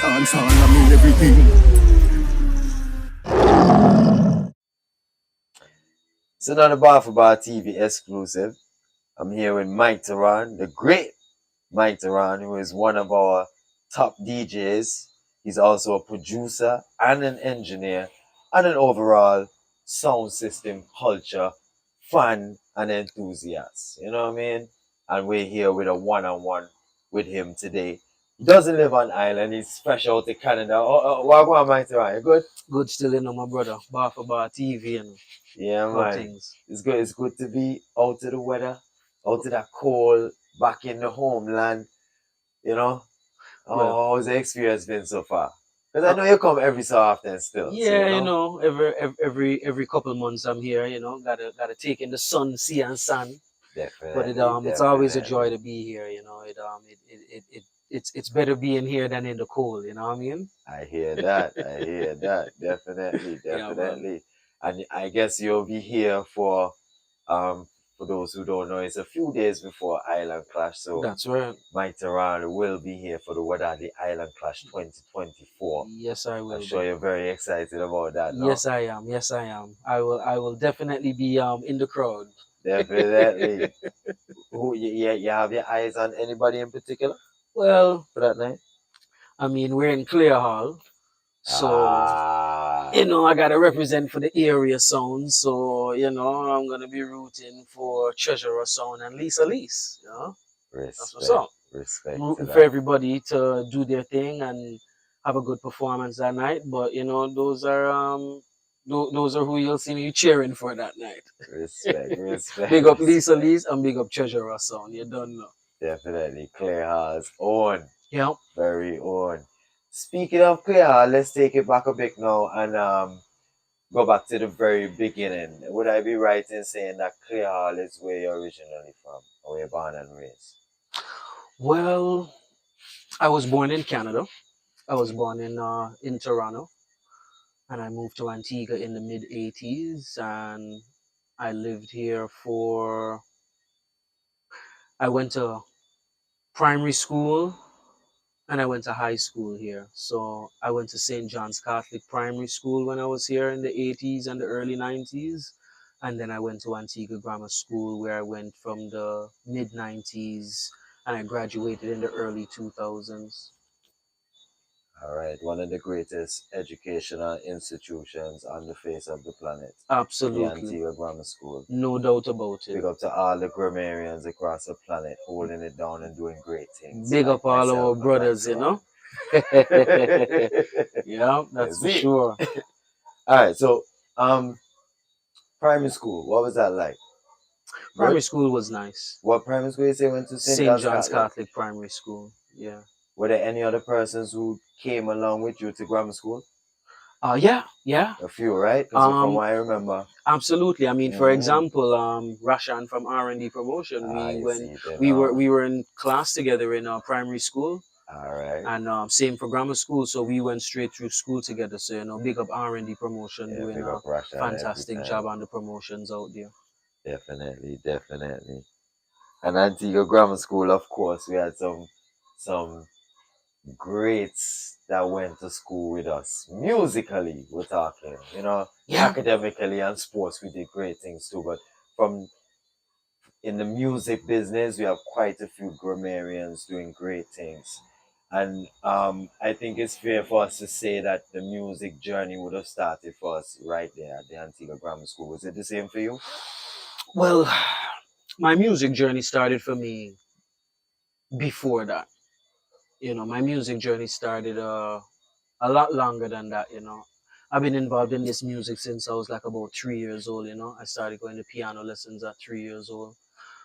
Dance all, I mean everything. It's another Bar for Bar TV exclusive. I'm here with Mikterhon, the great Mikterhon, who is one of our top DJs. He's also a producer and an engineer and an overall sound system culture fan and enthusiast. You know what I mean? And we're here with a one-on-one with him today. He doesn't live on island. He's fresh out to Canada. What about Mikterhon? You good? Good still, my brother. Bar for Bar TV, Yeah, How man. things. It's good. It's good to be out of the weather, out of that cold, back in the homeland. You know, Well, how's the experience been so far? Because I know you come every so often still. So, yeah, every couple months I'm here. Gotta take in the sun, sea and sun. But definitely, it's always a joy definitely. to be here. It's better being here than in the cold. You know what I mean? I hear that. I hear that. Definitely, Yeah, man. definitely. And I guess you'll be here for those who don't know, it's a few days before Island Clash. So That's right. Mike Terran will be here for the Wadadli Island Clash 2024. Yes, I I'm will sure be. you're very excited about that, no? Yes, I am. Yes, I am. I will definitely be in the crowd. Definitely. You have your eyes on anybody in particular Well, for that night? I mean, we're in Clare Hall, so Ah, I gotta represent for the area sound. So I'm gonna be rooting for Treasurer Sound and Lisa Lease. That's what's respect, up. respect to Rooting for that. everybody to do their thing and have a good performance that night. But those are who you'll see me cheering for that night. Respect, respect, Big up Lisa respect. Lees and big up Treasurer Sound. You don't know. Definitely. Clare has own, Yeah. very own. Speaking of Clare, let's take it back a bit now and go back to the very beginning. Would I be right in saying that Clare Hall is where you're originally from, or where you're born and raised? Well, I was born in Canada. I was born in Toronto, and I moved to Antigua in the mid 80s, and I lived here for. I went to primary school and I went to high school here. So I went to St. John's Catholic Primary School when I was here in the 80s and the early 90s. And then I went to Antigua Grammar School where I went from the mid 90s and I graduated in the early 2000s. All right, one of the greatest educational institutions on the face of the planet, the Absolutely. Antigua Grammar School. No doubt about it. Big up to all the grammarians across the planet holding it down and doing great things. Big like up all myself our and brothers, myself. Yeah, that's for See? sure. All right, so primary school, what was that like? Primary Good? school was nice. What primary school you say went to St. St. John's John's Catholic? Catholic Primary School. Yeah. Were there any other persons who came along with you to grammar school? Yeah. A few, right? Because from what I remember. Absolutely. I mean, for Mhm. example, Rashan from R&D Promotion, I see them we now. were in class together in primary school, All right. and same for grammar school. So we went straight through school together. So big up R&D Promotion Yeah, doing big a up Russia fantastic every job time. on the promotions out there. Definitely, definitely. And Antigua Grammar School, of course, we had some greats that went to school with us. Musically, we're talking, Yeah. academically and sports, we did great things too. But from in the music business, we have quite a few grammarians doing great things. And I think it's fair for us to say that the music journey would have started for us right there at the Antigua Grammar School. Was it the same for you? Well, my music journey started for me before that. My music journey started a lot longer than that. I've been involved in this music since I was like about 3 years old. I started going to piano lessons at 3 years old.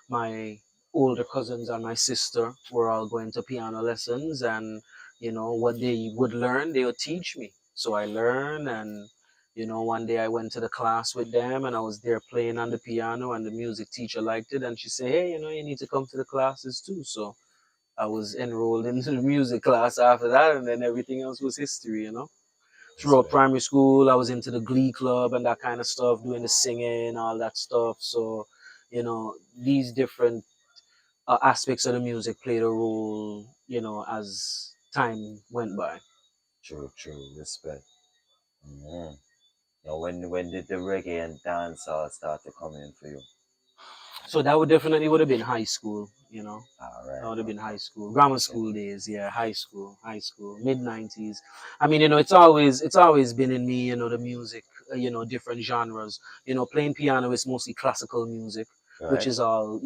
My older cousins and my sister were all going to piano lessons, and what they would learn, they would teach me. So I learned, and one day I went to the class with them, and I was there playing on the piano, and the music teacher liked it, and she said, "Hey, you need to come to the classes too." So I was enrolled into the music class after that, and then everything else was history. Throughout primary school, I was into the glee club and that kind of stuff, doing the singing, all that stuff. So, these different aspects of the music played a role as time went by. True, true, respect. Mm-hmm. Now, when did the reggae and dancehall start to come in for you? So that would have been high school. All That right, would have been okay, high school, grammar okay. school days. Yeah, high school, mid 90s. I mean, it's always been in me. The music, different genres. Playing piano is mostly classical music, which Right, is all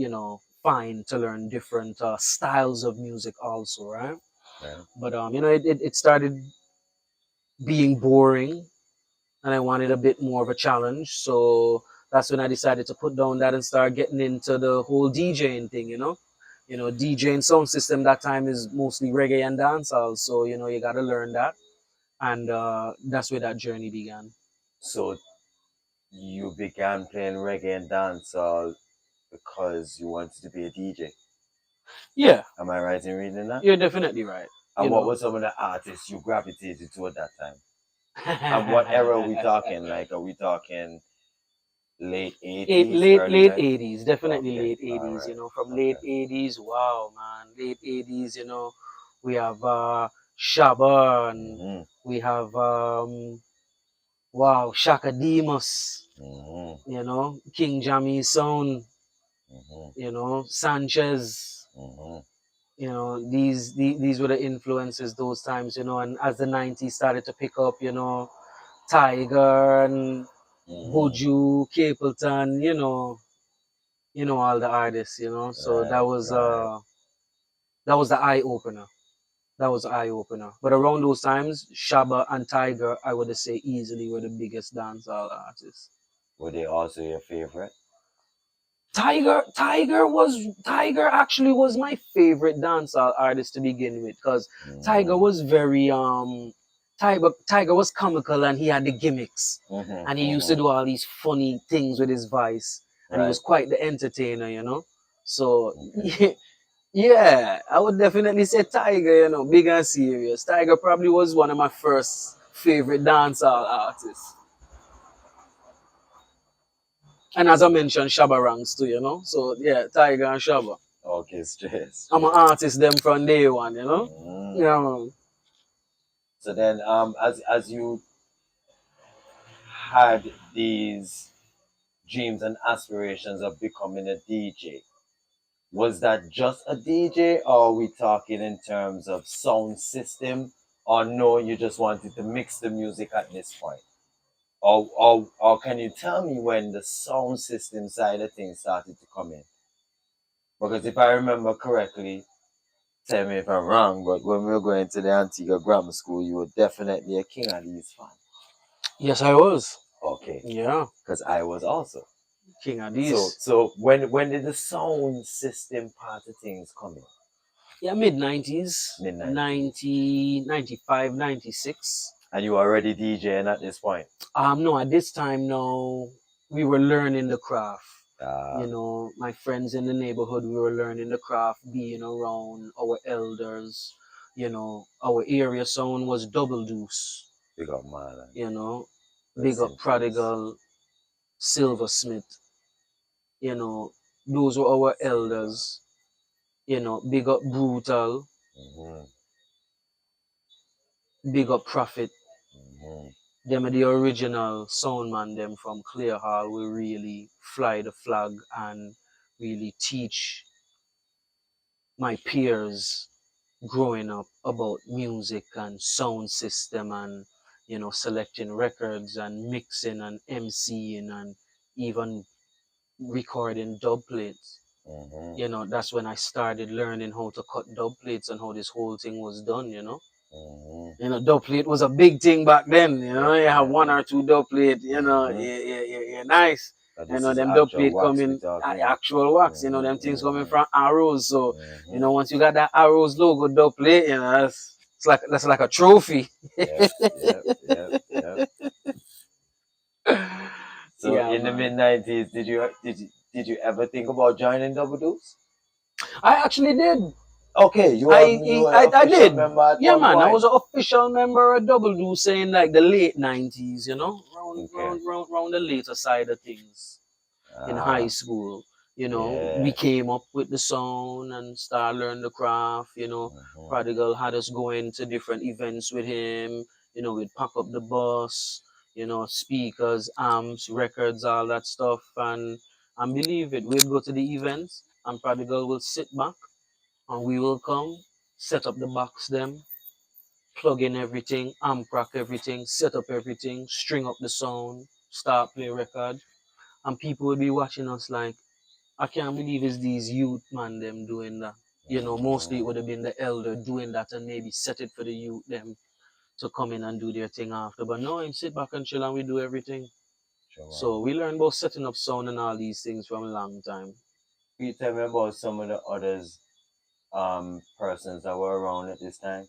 fine to learn different styles of music also, right? right. But it started being boring, and I wanted a bit more of a challenge. So that's when I decided to put down that and start getting into the whole DJing thing. DJing sound system that time is mostly reggae and dancehall. So you got to learn that, and that's where that journey began. So you began playing reggae and dancehall because you wanted to be a DJ. Yeah, Am I right in reading that? you're definitely right. And what were some of the artists you gravitated to at that time? And what era are we talking? Like, are we talking late Eight, 80s, late early late 90s? 80s, definitely Okay, late all 80s. right, From late okay. 80s, wow, man, late 80s. We have Shabba, and Mm-hmm, we have wow, Shaka Demus. mm-hmm, King Jammy Sound. mm-hmm, Sanchez. mm-hmm, These were the influences those times. And as the 90s started to pick up, Tiger and mm-hmm. Buju, Capleton, all the artists, so that Right, was right. the eye opener. That was the eye opener. But around those times, Shabba and Tiger, I would say easily were the biggest dancehall artists. Were they also your favorite? Tiger actually was my favorite dancehall artist to begin with, because Tiger Mm-hmm, was very Tiger was comical, and he had the gimmicks, mm-hmm, and he used to mm-hmm. do all these funny things with his voice, and he Right, was quite the entertainer. So okay. yeah, I would definitely say Tiger, big and serious. Tiger probably was one of my first favorite dancehall artists. And as I mentioned, Shabba ranks too, So yeah, Tiger and Shabba. Okay, stress, I'm an stress. artist them from day one. Mm. Yeah, man. So then, as you had these dreams and aspirations of becoming a DJ, was that just a DJ, or are we talking in terms of sound system, or no, you just wanted to mix the music at this point? Or can you tell me when the sound system side of things started to come in? Because if I remember correctly, tell me if I'm wrong, but when we were going to the Antigua grammar school, you were definitely a King of these fan. Yes, I was. Okay, Yeah, because I was also. King of So these. so when did the sound system part of things come in? Yeah, mid 90s, Mid 90s. 90, 95, 96. And you were already DJing at this point. No, at this time, no, we were learning the craft. Ah, My friends in the neighborhood, we were learning the craft, being around our elders. Our area sound was double deuce. big up man. You know, Big Rest up in peace. Prodigal, Silversmith. You know, those were our elders. Big up Brutal, Mm-hmm, big up Prophet. mm-hmm, Them are the original soundman them from Clare Hall. We really fly the flag and really teach my peers growing up about music and sound system, and selecting records and mixing and MCing and even recording dub plates. mm-hmm, That's when I started learning how to cut dub plates and how this whole thing was done. mm-hmm. Dub plate was a big thing back then. You have one Definitely. or two dub plate. Mm-hmm. Yeah, nice. But this is Them dub actual plate wax we coming talking. actual wax. Them Mm-hmm, things coming mm-hmm, from arrows. So mm-hmm. once you got that arrows logo dub plate, that's like a trophy. Yep, yep, yep, yep. So Yeah, in the man. mid 90s, did you ever think about joining Double Deuce? I actually did. Okay, you were an I official did. member at Yeah, one man. I point. was an official member of Double Do, saying like the late 90s. Round, Okay. round, round, round the later side of things in high Ah, school. You know, we Yeah. came up with the sound and started learning the craft. Mhm. Prodigal had us going to different events with him. We'd pack up the bus, speakers, amps, records, all that stuff. And believe it, we'd go to the events and Prodigal will sit back and we will come, set up the box them, plug in everything, amp rack everything, set up everything, string up the sound, start play record. And people would be watching us like, I can't believe it's these youth man them doing that. Mostly it Mhm. would have been the elder doing that and maybe set it for the youth them to come in and do their thing after. But no, him sit back and chill and we do everything. Sure, So man. we learned about setting up sound and all these things from a long time. Can you tell me about some of the others persons that were around at this time?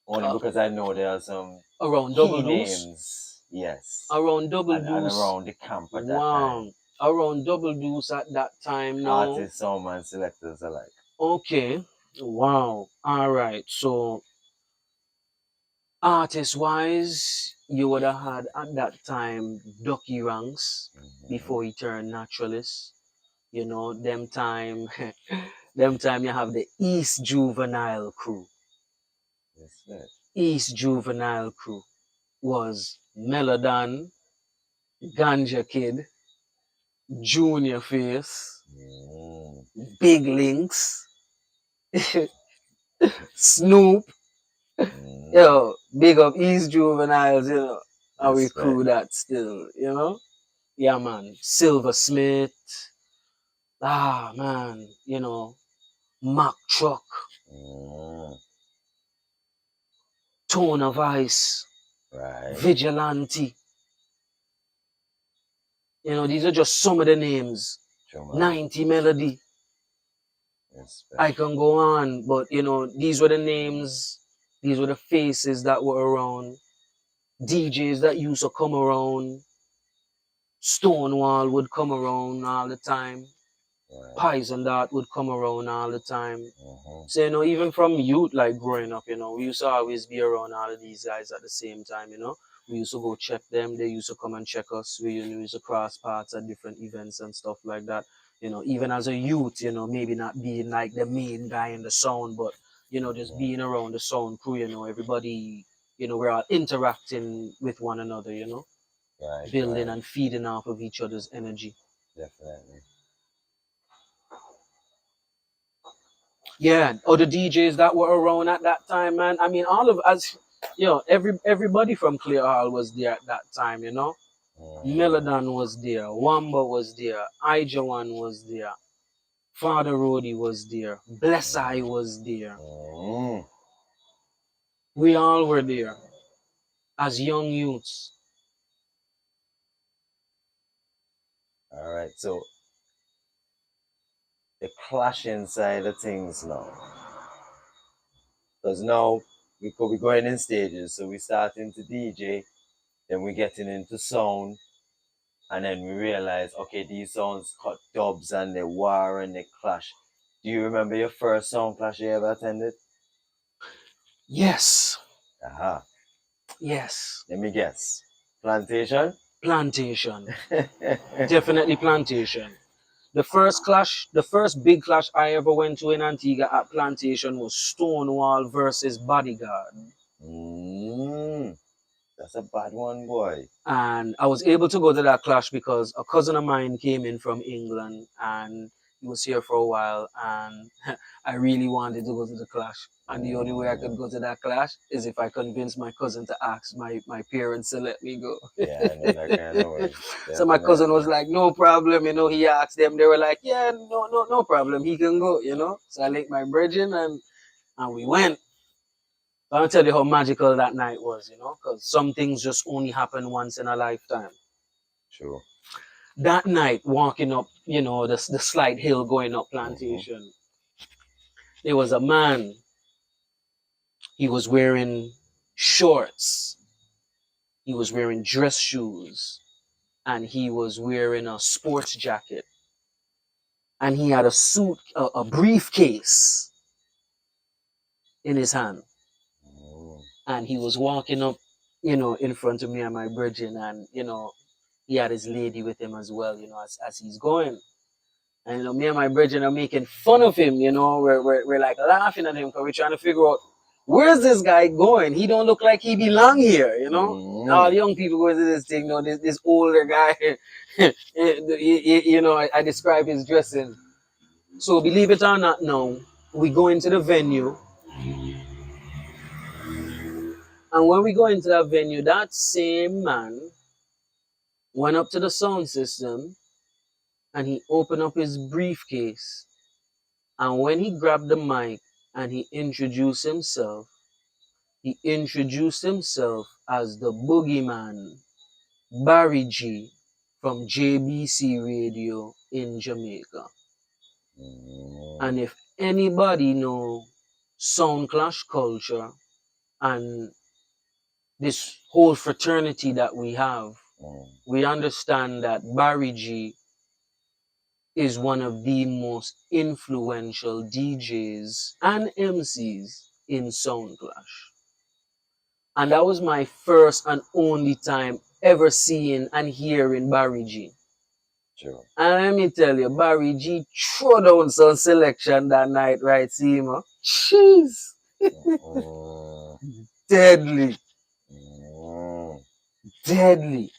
Only Uh, because I know there are some around key double deuce, names, yes, around double and deuce, around the camp at that time. wow, around double deuce at that time now. Artists, songman, selectors alike. Okay, wow, all right. So artist wise, you would have had at that time Ducky Ranks Mhm. before he turned naturalist. Them time, them time you have the East Juvenile crew. Yes, sir. East Juvenile crew was Melodon, Ganja Kid, Junior Face, Mm. Big Links, Snoop. Mm. Yo, big up East Juveniles, and we Respect. crew that still. Yeah, man. Silver Smith. Ah, man. Mack Truck, Mm. Tone of Ice, Right. Vigilante. These are just some of the names. True, man. 90 Melody. Respect. I can go on, but these were the names, these were the faces that were around. DJs that used to come around. Stonewall would come around all the time. Right. Pies and that would come around all the time. Mhm. So, even from youth, like growing up, we used to always be around all of these guys at the same time. We used to go check them. They used to come and check us. We used to cross paths at different events and stuff like that. Even as a youth, maybe not being like the main guy in the sound, but, just Mhm. being around the sound crew, everybody, we're all interacting with one another, Right. building Right. and feeding off of each other's energy. Definitely. Yeah, or the DJs that were around at that time, man. I mean, all of us, everybody from Clare Hall was there at that time. Mhm. Melodon was there, Wamba was there, Ijawan was there, Father Rody was there, Bless I was there. Mhm. We all were there as young youths. All right. So the clashing side of things now, because now we could be going in stages. So we starting to DJ, then we getting into sound, and then we realize, okay, these songs cut dubs and they war and they clash. Do you remember your first sound clash you ever attended? Yes, Aha. yes. Let me guess. Plantation? Plantation. Definitely plantation. The first big clash I ever went to in Antigua at Plantation was Stonewall versus Bodyguard. Mm, that's a bad one, boy. And I was able to go to that clash because a cousin of mine came in from England and he was here for a while and I really wanted to go to the clash. And the only way I could Mm, go to that clash is if I convinced my cousin to ask my parents to let me go. yeah, I know that kind of way. So my cousin was Definitely. like, no problem, he asked them, they were like, yeah, no problem, he can go. So I linked my brethren and we went. I'll tell you how magical that night was, because some things just only happen once in a lifetime. True. That night, walking up, the slight hill going up Mm-hmm. Plantation, there was a man. He was wearing shorts, he was wearing dress shoes, and he was wearing a sports jacket. And he had a briefcase in his hand. Mm, And he was walking up, in front of me and my brethren, and he had his lady with him as well, as he's going. And me and my brethren are making fun of him, we're like laughing at him because we're trying to figure out where's this guy going? He don't look like he belong here. All young people go into this thing, this older guy, I describe his dressing. So believe it or not now, we go into the venue. And when we go into that venue, that same man went up to the sound system and he opened up his briefcase. And when he grabbed the mic and he introduced himself as the boogeyman, Barry G from JBC Radio in Jamaica. And if anybody know Sound Clash culture and this whole fraternity that we have, we understand that Barry G is one of the most influential DJs and MCs in Sound Clash. And that was my first and only time ever seeing and hearing Barry G. True. And let me tell you, Barry G threw down some selection that night, right, Seema? Jeez. Deadly. Deadly.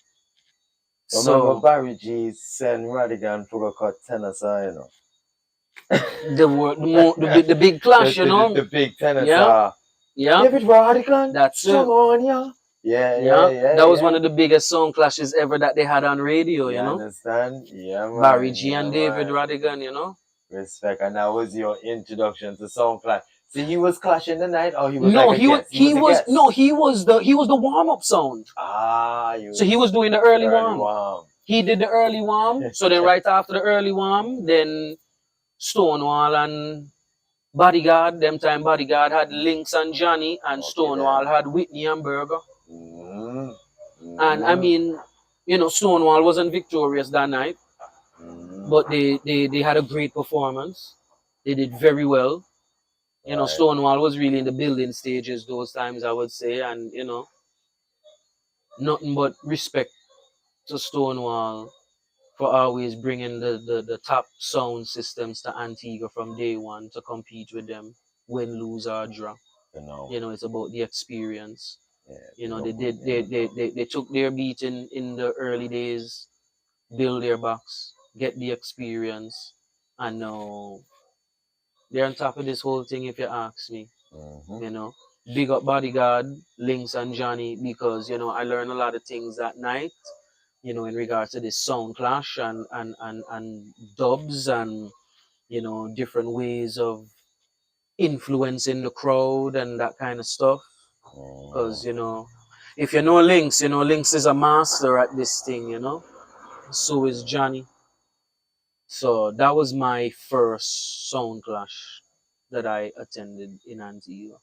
Remember Barry G send Radigan for a cut tenor, the big clash, the big tenor, yeah. David Radigan. That's it. Come on, yeah. Yeah. That was one of the biggest sound clashes ever that they had on radio, you know. Understand? Yeah, man. Barry G and David Radigan, Respect, and that was your introduction to sound clash. So he was clashing the night, or he was he was the warm up sound. So he was doing the early warm. He did the early warm. So then right after the early warm, then Stonewall and Bodyguard, them time Bodyguard had Lynx and Johnny, and Stonewall had Whitney and Berger. And I mean, Stonewall wasn't victorious that night, but they had a great performance. They did very well. Stonewall was really in the building stages those times, I would say, and nothing but respect to Stonewall for always bringing the top sound systems to Antigua from day one to compete with them, win, lose, or draw. It's about the experience. They took their beat in the early days, build their box, get the experience, and now they're on top of this whole thing, if you ask me. Big up Bodyguard, Lynx and Johnny, because I learned a lot of things that night, in regards to this sound clash and dubs and different ways of influencing the crowd and that kind of stuff. Because if you know Lynx, Lynx is a master at this thing, so is Johnny. So that was my first sound clash that I attended in Antigua.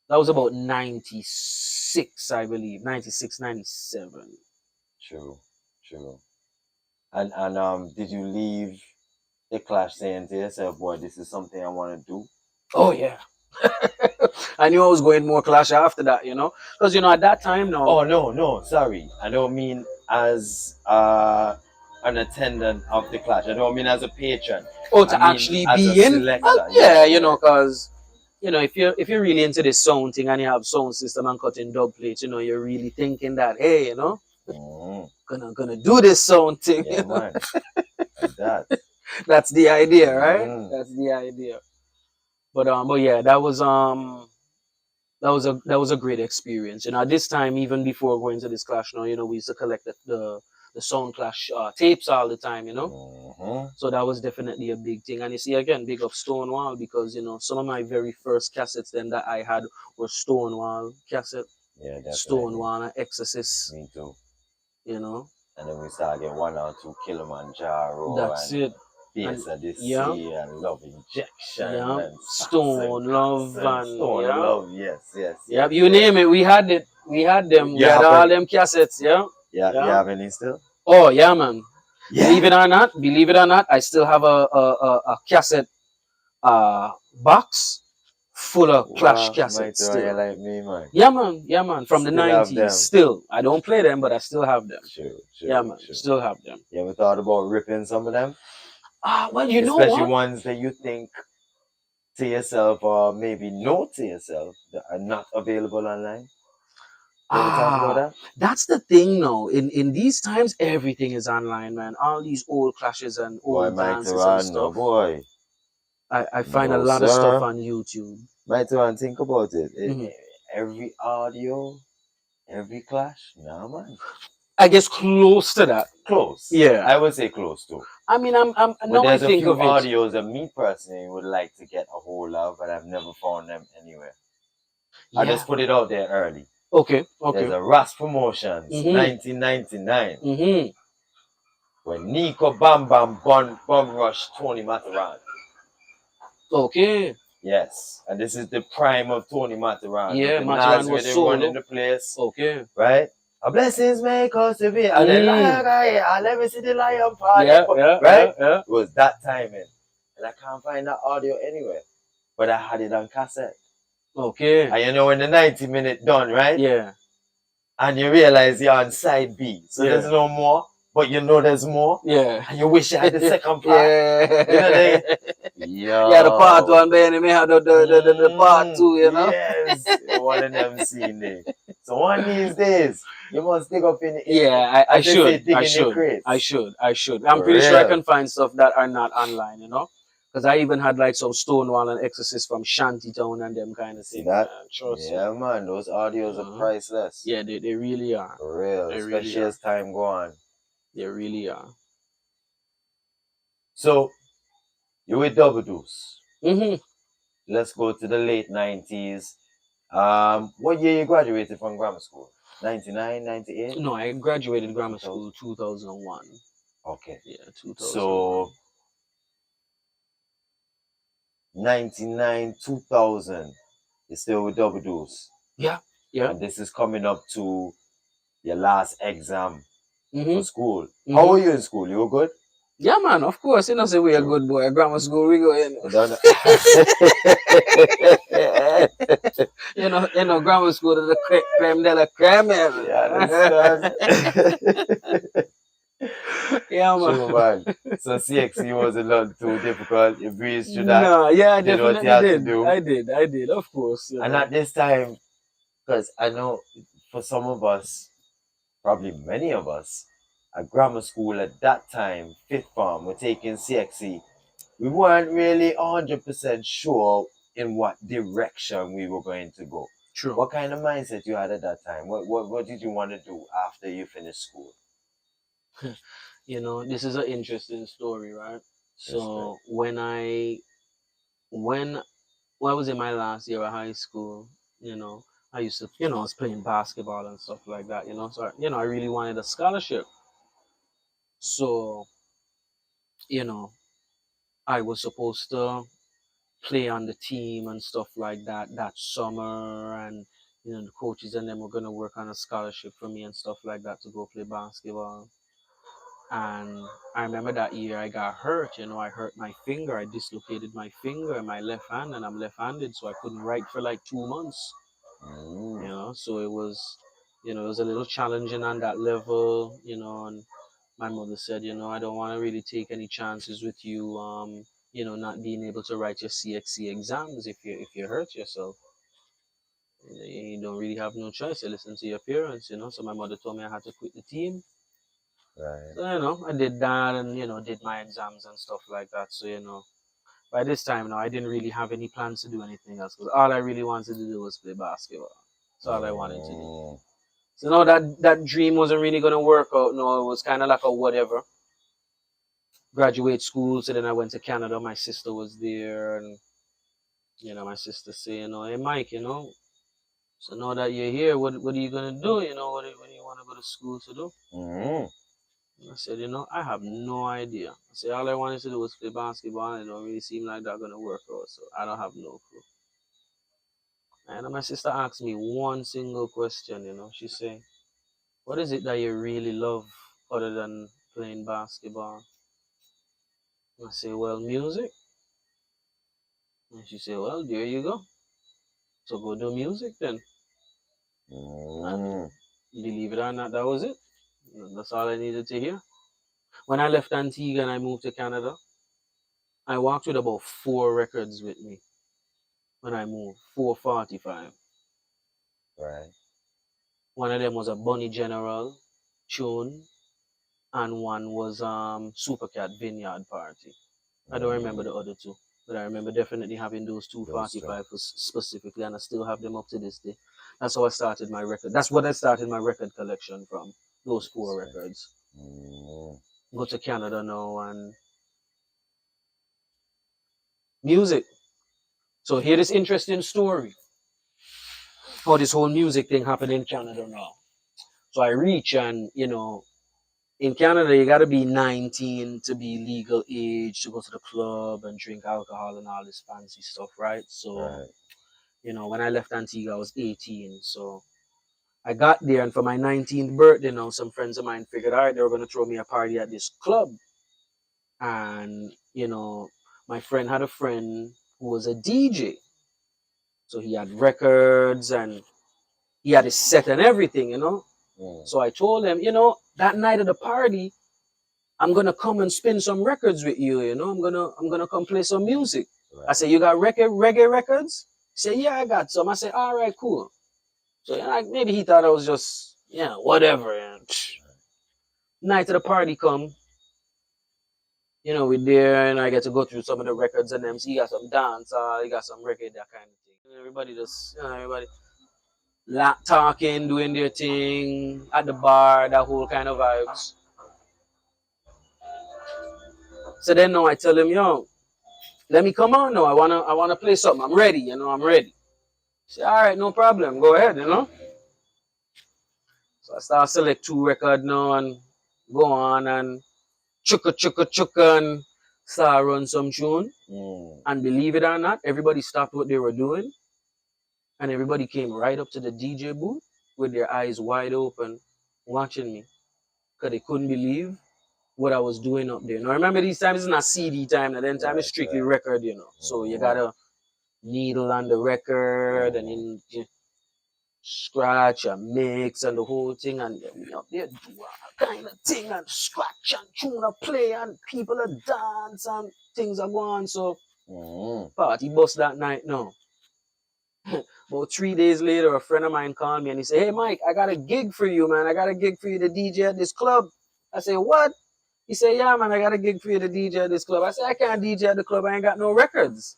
That was about 96, I believe. 96, 97. True. And did you leave the clash saying to yourself, boy, this is something I want to do? Oh, yeah. I knew I was going more clash after that, Because, at that time, no. Oh, no, sorry. I don't mean as an attendant of the clash. I don't mean as a patron. Oh, to actually be in? Because, if you're really into this sound thing and you have sound system and cutting dub plates, you're really thinking that, hey, gonna do this sound thing. Yeah, man. Like that's the idea, right? That's the idea. But yeah, that was a great experience. At this time, even before going to this clash, we used to collect the sound clash tapes all the time, So that was definitely a big thing. And you see, again, big up Stonewall, because some of my very first cassettes then that I had were Stonewall cassette. Yeah, definitely. Stonewall and Exorcist. Me too. And then we started getting 1 or 2 Kilimanjaro. That's it. Face of the Sea and Love Injection. Yeah. And Stone Love and Stone Love, yes. Yep, you name it. We had it. We had them. We had all them cassettes, Yeah, you have any still? Oh yeah, man. Yeah. Believe it or not, I still have a cassette box full of clash cassettes. Still. Like me, man. Yeah, man. From still the 90s. Still. I don't play them, but I still have them. True. Yeah, man. Still have them. You ever thought about ripping some of them? Well, you know Especially what? ones that you think to yourself or maybe know to yourself that are not available online. You ever thought about that? That's the thing now. In these times, everything is online, man. All these old clashes and Boy, old Mike dances and Teran, no stuff. boy. I find a No, lot of stuff sir. on YouTube. Mike Teran, think about it. Mhm. Every audio, every clash, nah, man. I guess close to that. Close. Yeah. I would say close too. I mean, I'm But now I there's a think few of it. audios that me personally would like to get a hold of, but I've never found them anywhere. I Yeah. just put it out there early. Okay. There's Okay. a Ras Promotions, Mhm. 1999, Mhm. when Nico Bam Bam Bum Rush Tony Mataran. Okay. Yes, and this is the prime of Tony Mataran. Yeah, With the Mataran Nas was rhythm solo. running the place, Okay. right? A blessings may cause to be, and then I'll never see the lion party, Yeah. right? Yeah. It was that timing, and I can't find that audio anywhere, but I had it on cassette. Okay. And you know when the 90-minute done, right? Yeah. And you realize you're on side B, so Yeah. there's no more, but you know there's more, Yeah. and you wish you had the second part. Yeah. You know what I mean? Yo. Yeah, the part one, then you may have the part two, you know? Yes, one of them seen it. So one of these days, you must dig up in the Yeah, I as they say, should. dig I in your should. crates. I should. I'm For pretty sure I real. can find stuff that are not online, you know? Because I even had like some Stonewall and Exorcist from Shantytown and them kind of See thing. that? Man. Trust me. Yeah, man, those audios are priceless. Yeah, they really are. For real, They especially really are. as time go on. They really are. So, you with Double Deuce. Mm-hmm. Let's go to the late 90s. What year you graduated from grammar school? 99, 98? No, I graduated grammar school 2001. Okay. Yeah, 2001. So, 99, 2000, you're still with Double Deuce. Yeah, yeah. And this is coming up to your last exam Mm-hmm. for school. Mm-hmm. How were you in school? You were good? Yeah, man, of course. You know, say we a good boy. Grammar school, we go in. You know, grammar school is the creme de la creme. Yeah, understand? Yeah, man. Sure, man. So CXC wasn't not too difficult. You breezed through that. No, yeah, I did what definitely you had to did. do. I did, of course. You And know. at this time, because I know for some of us, probably many of us, at grammar school at that time, fifth form, we're taking CXC. We weren't really 100% sure in what direction we were going to go. True. What kind of mindset you had at that time? What did you want to do after you finished school? You know, this is an interesting story, right? So when I was in my last year of high school, you know, I used to, I was playing basketball and stuff like that, you know. So, I really wanted a scholarship. So, you know, I was supposed to play on the team and stuff like that summer, and the coaches and them were gonna work on a scholarship for me and stuff like that to go play basketball. And I remember that year I got hurt, I hurt my finger. I dislocated my finger in my left hand, and I'm left-handed, so I couldn't write for like 2 months. So it was, it was a little challenging on that level, and my mother said, I don't want to really take any chances with you, not being able to write your CXC exams if you hurt yourself. You don't really have no choice. You listen to your parents, So my mother told me I had to quit the team. Right. So, I did that and, did my exams and stuff like that. So, by this time now, I didn't really have any plans to do anything else because all I really wanted to do was play basketball. That's all I wanted to do. So, no, that dream wasn't really going to work out. No, it was kind of like a whatever. Graduate school. So then I went to Canada. My sister was there. And, my sister said, hey, Mike, so now that you're here, what are you going to do? What do you want to go to school to do? I said, I have no idea. I said, all I wanted to do was play basketball, and it don't really seem like that's going to work out, so I don't have no clue. And my sister asked me one single question, She said, what is it that you really love other than playing basketball? I said, well, music. And she said, well, there you go. So go do music then. And believe it or not, that was it. That's all I needed to hear. When I left Antigua and I moved to Canada, I walked with about 4 records with me when I moved. 445. Right. One of them was a Bunny General tune, and one was Supercat Vineyard Party. I don't remember the other two, but I remember definitely having those two Those two. 45 specifically, and I still have them up to this day. That's how I started my record. That's what I started my record collection from. Those 4 records. Go to Canada now and music. So hear this interesting story. How this whole music thing happened in Canada now. So I reach and in Canada you gotta be 19 to be legal age to go to the club and drink alcohol and all this fancy stuff, right? So Right. when I left Antigua I was 18. So I got there, and for my 19th birthday now, some friends of mine figured, all right, they were gonna throw me a party at this club. And my friend had a friend who was a DJ. So he had records and he had his set and everything. So I told him, that night of the party, I'm gonna come and spin some records with you. I'm gonna come play some music. Right. I said, you got reggae records? He said, yeah, I got some. I said, all right, cool. So maybe he thought I was just whatever. And night of the party come, we there, and I get to go through some of the records and them. So you got some dance, you got some reggae, that kind of thing. Everybody just, everybody talking, doing their thing at the bar, that whole kind of vibes. So then now I tell him, let me come on now. I wanna play something. I'm ready, I'm ready. He said, all right, no problem. Go ahead, So I start select 2 records now and go on and chuka and start run some tune. And believe it or not, everybody stopped what they were doing and everybody came right up to the DJ booth with their eyes wide open watching me because they couldn't believe what I was doing up there. Now remember, these times it's not CD time, and then time is strictly record, So you got a needle on the record and then you scratch and mix and the whole thing, and we up there do all kind of thing and scratch and tune and play and people are dance and things are going. So party bus that night now. About 3 days later, a friend of mine called me and he said, hey Mike, I got a gig for you, man. I got a gig for you to DJ at this club. I said, what? He said, yeah, man, I got a gig for you to DJ at this club. I said, I can't DJ at the club. I ain't got no records.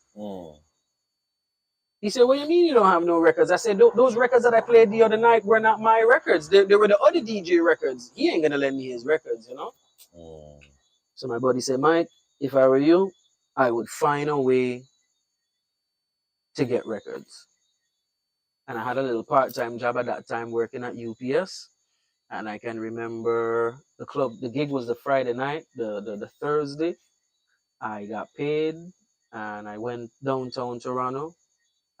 He said, what do you mean you don't have no records? I said, those records that I played the other night were not my records. They were the other DJ records. He ain't going to lend me his records, So my buddy said, Mike, if I were you, I would find a way to get records. And I had a little part-time job at that time working at UPS. And I can remember the gig was the Friday night, the Thursday. I got paid and I went downtown Toronto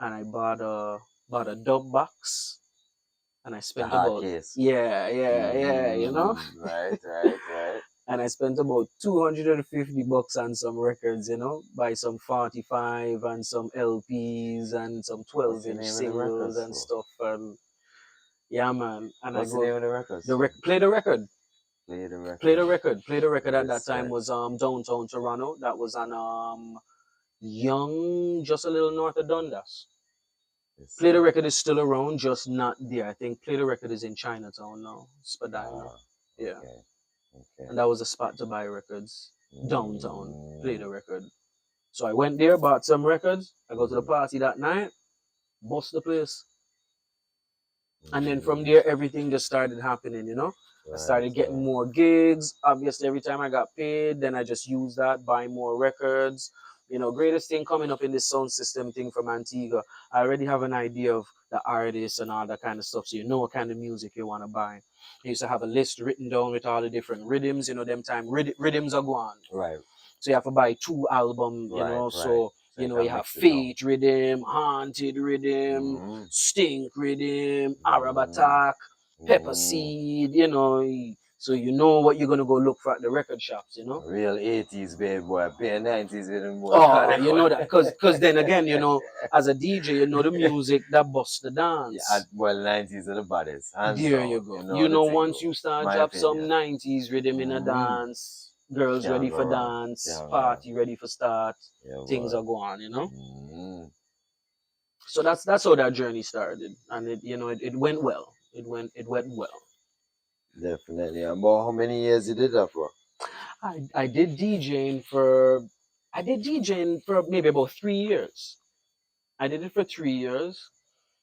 and I bought a dub box and I spent about case. yeah, Right. And I spent about $250 on some records, buy some 45 and some LPs and some 12-inch singles and stuff. And yeah, man. And what's the name of the records? Play the record. Play the record at that Yes, time right. was downtown Toronto. That was on Young, just a little north of Dundas. Yes, Play the record is still around, just not there. I think Play the Record is in Chinatown now, Spadina. Yeah. Okay. And that was a spot to buy records downtown. Play the Record. So I went there, bought some records. I go to the party that night, bust the place. And then from there, everything just started happening, I started getting more gigs. Obviously, every time I got paid, then I just used that, buy more records. Greatest thing coming up in this sound system thing from Antigua. I already have an idea of the artists and all that kind of stuff, so you know what kind of music you want to buy. I used to have a list written down with all the different rhythms, them time rhythms are gone. Right. So you have to buy 2 albums, so you have Fate Rhythm, Haunted Rhythm, Stink Rhythm, Arab Attack, Pepper Seed, so you know what you're going to go look for at the record shops, Real 80s baby boy, pay 90s rhythm boy. Oh, you know that, because then again, as a DJ, you know the music that busts the dance. Yeah, well, 90s are the baddest. There you go. Once you start drop some 90s rhythm in a dance, Girls Can't ready go for wrong. dance, Can't go wrong. party ready for start, Yeah, things boy. are going, Mm, So that's how that journey started, and it went well. It went well. definitely. About how many years you did that for? I did DJing for maybe about 3 years. I did it for 3 years.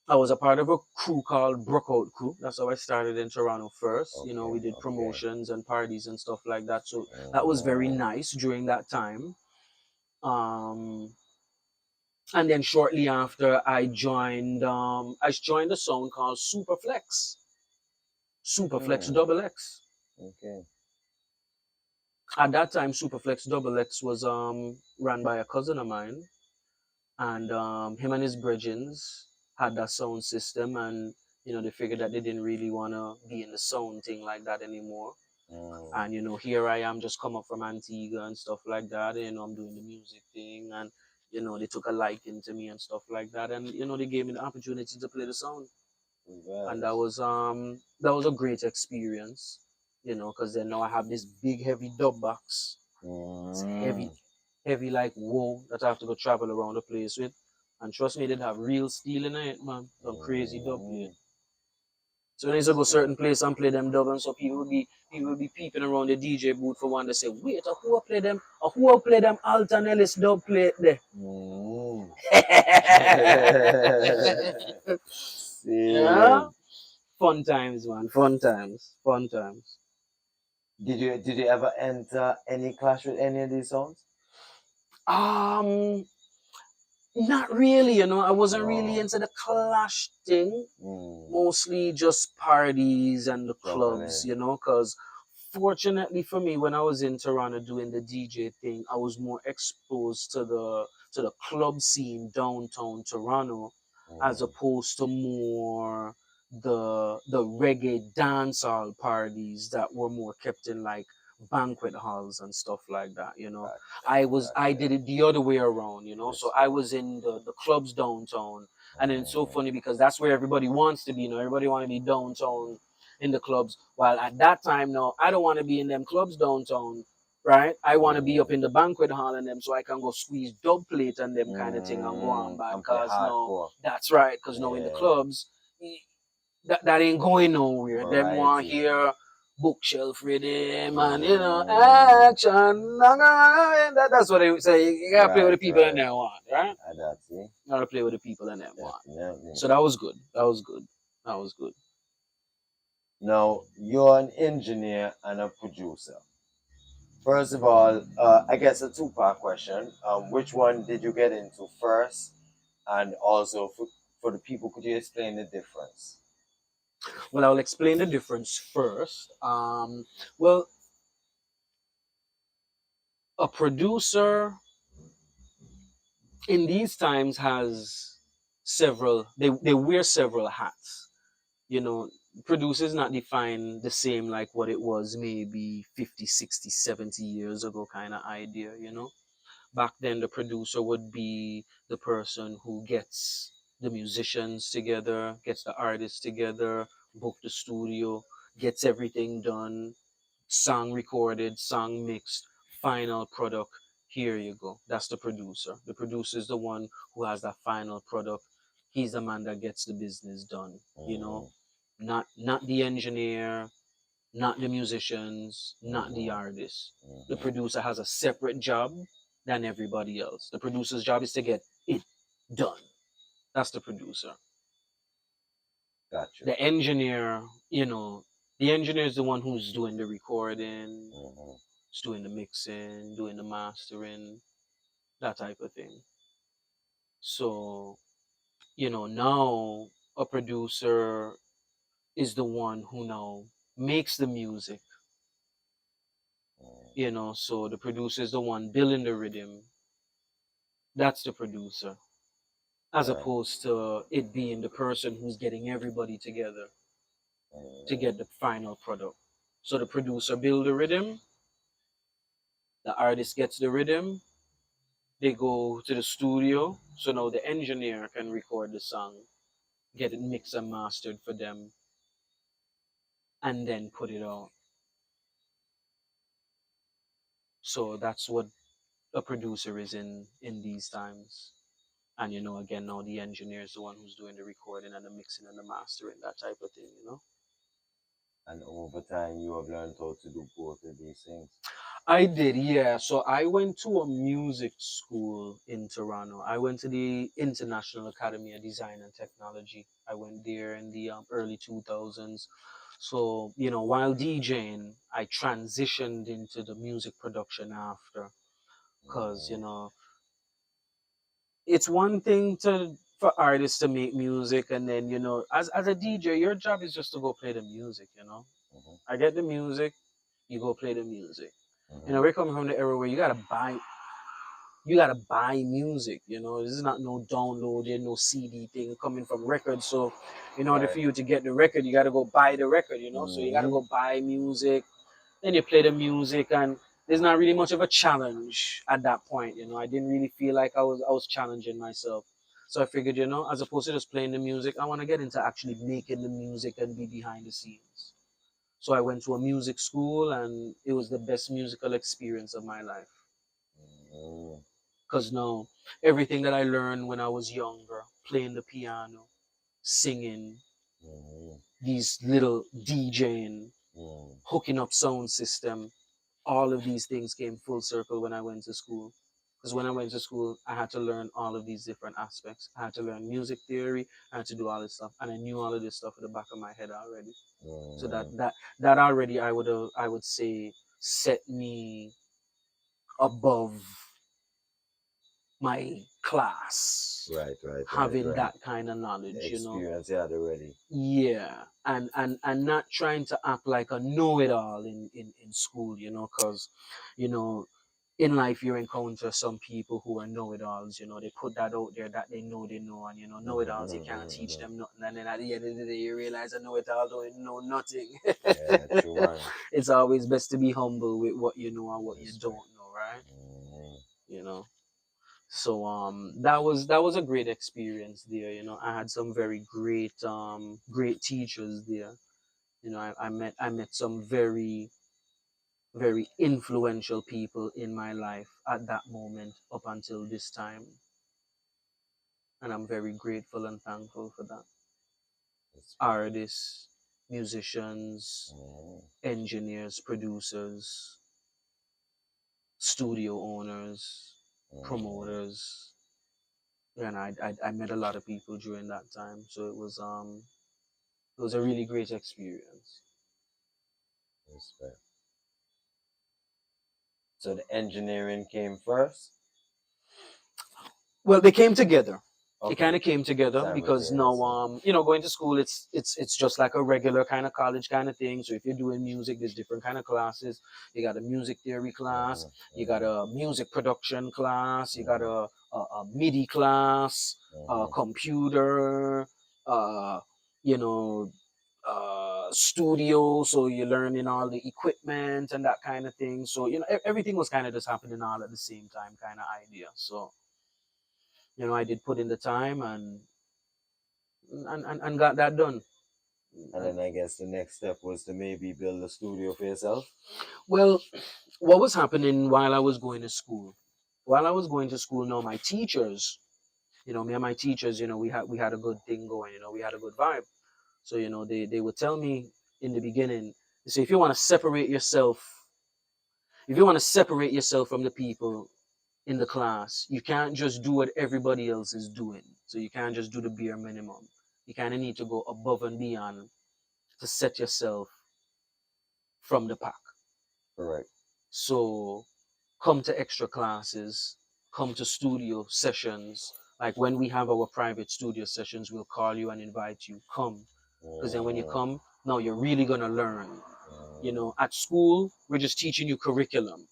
I was a part of a crew called Brookout Crew. That's how I started in Toronto first. Okay, We did okay. promotions and parties and stuff like that. So that was very Mm, nice during that time. Um, and then shortly after, I joined a sound called Superflex. Superflex mm, Double X. okay. At that time, Superflex Double X was ran by a cousin of mine, and him and his brethrens had that sound system, and they figured that they didn't really want to be in the sound thing like that anymore. Mm, And here I am, just come up from Antigua and stuff like that. I'm doing the music thing, and they took a liking to me and stuff like that, and they gave me the opportunity to play the sound, and that congrats. was a great experience, because then now I have this big heavy dub box. It's Mm, heavy, heavy like wool that I have to go travel around the place with. And trust me, they'd have real steel in it, man. Some crazy dub plate. mm, So when I used to go yeah. certain place and play them dub, and so people would be peeping around the DJ booth for one to say, wait, who will play them? Who will play them Alton Ellis dub plate there? Mm. Yeah. Serious. Fun times, man. Fun times. Fun times. Did you ever enter any clash with any of these songs? Um, Not really, I wasn't really No. into the clash thing. Mm. Mostly just parties and the clubs, Juggling. because fortunately for me, when I was in Toronto doing the DJ thing, I was more exposed to the club scene downtown Toronto, as Mm. opposed to more the reggae dancehall parties that were more kept in like banquet halls and stuff like that. Gotcha. I Gotcha. did it the other way around. So I Respect. was in the clubs downtown, and then it's so Mm. funny because that's where everybody wants to be. Everybody want to be downtown in the clubs. While at that time, no, I don't want to be in them clubs downtown, right? I want to be Mm. up in the banquet hall and them, so I can go squeeze dub plate and them kind of thing and go on Mm. back. And play Cause no, hardcore. that's right. Cause no, in the Yeah. clubs, that ain't going nowhere. Them want Variety. hear bookshelf rhythm and Mm. action. That's what they say. You gotta play with the Right, people in right. there want, right? I got you. You gotta play with the people in there want. Definitely. So that was good. That was good. That was good. Now, you're an engineer and a producer. First of all, I guess a two-part question. Which one did you get into first? And also, for the people, could you explain the difference? Well, I'll explain the difference first. Well, a producer in these times has they wear several hats. You know, producers not defined the same like what it was maybe 50, 60, 70 years ago kind of idea. Back then the producer would be the person who gets the musicians together, gets the artists together, book the studio, gets everything done, song recorded, song mixed, final product. Here you go. That's the producer. The producer is the one who has that final product. He's the man that gets the business done. You know, Mm-hmm. not the engineer, not the musicians, not the Mm-hmm. artists. The Mm-hmm. producer has a separate job than everybody else. The producer's job is to get it done. That's the producer. Gotcha. The engineer, the engineer is the one who's doing the recording, Mm-hmm. who's doing the mixing, doing the mastering, that type of thing. So, now a producer is the one who now makes the music, so the producer is the one building the rhythm. That's the producer, as Right. opposed to it being the person who's getting everybody together to Mm-hmm. get the final product. So the producer build the rhythm, the artist gets the rhythm, they go to the studio, so now the engineer can record the song, get it mixed and mastered for them, and then put it out. So that's what a producer is in these times. And again, now the engineer is the one who's doing the recording and the mixing and the mastering, that type of thing. And over time, you have learned how to do both of these things. I did, yeah. So I went to a music school in Toronto. I went to the International Academy of Design and Technology. I went there in the early 2000s. So, while DJing, I transitioned into the music production after. Because, Mm-hmm. it's one thing for artists to make music, and then, as a DJ, your job is just to go play the music. Mm-hmm. I get the music, you go play the music. Mm-hmm. We're coming from the era where you gotta buy music. This is not no downloading, no CD thing coming from records. So in order Right. for you to get the record, you gotta go buy the record. So you gotta Mm-hmm. go buy music, then you play the music, and there's not really much of a challenge at that point. I didn't really feel like I was challenging myself. So I figured, as opposed to just playing the music, I want to get into actually making the music and be behind the scenes. So I went to a music school, and it was the best musical experience of my life. Mm-hmm. Because now everything that I learned when I was younger, playing the piano, singing, Mm-hmm. these little DJing, Mm-hmm. hooking up sound system, all of these things came full circle when I went to school. Because when I went to school, I had to learn all of these different aspects. I had to learn music theory. I had to do all this stuff, and I knew all of this stuff at the back of my head already. So that Mm-hmm. that that already, I would say, set me above my class, Right, right, right, having right. that kind of The knowledge. experience you had already. Yeah, and not trying to act like a know-it-all in school, because you know in life you encounter some people who are know-it-alls. They put that out there that they know, and know-it-alls, you can't teach Mm-hmm. them nothing, and then at the end of the day you realize a know-it-all don't know nothing. Yeah, true one. It's always best to be humble with what you know and what you Respect. don't know, right? Mm-hmm. you know so that was a great experience there. I had some very great teachers there. I met some very, very influential people in my life at that moment up until this time, and I'm very grateful and thankful for that. Respect. Artists, musicians, Mm-hmm. engineers, producers, studio owners, Mm-hmm. promoters. And I met a lot of people during that time, so it was a really great experience. Respect. So the engineering came first. Well, they came together. It Okay. kind of came together because now, Simultaneously. going to school, it's just like a regular kind of college kind of thing. So if you're doing music, there's different kind of classes. You got a music theory class, you got Mm-hmm. a music production class, you got Mm-hmm. a MIDI class, a Mm-hmm. computer, uh, you know, studio. So you're learning all the equipment and that kind of thing. So everything was kind of just happening all at the same time, kind of idea. So I did put in the time and got that done. And then I guess the next step was to maybe build a studio for yourself. Well, what was happening while I was going to school? While I was going to school, now my teachers, me and my teachers, we had a good thing going. We had a good vibe. So they would tell me in the beginning. They say, if you want to separate yourself from the people in the class, you can't just do what everybody else is doing. So you can't just do the bare minimum. You kind of need to go above and beyond to set yourself from the pack. Correct. So come to extra classes, come to studio sessions. Like when we have our private studio sessions, we'll call you and invite you. Come. Because then when you Mm-hmm. come, now you're really going to learn. Mm-hmm. At school, we're just teaching you curriculum.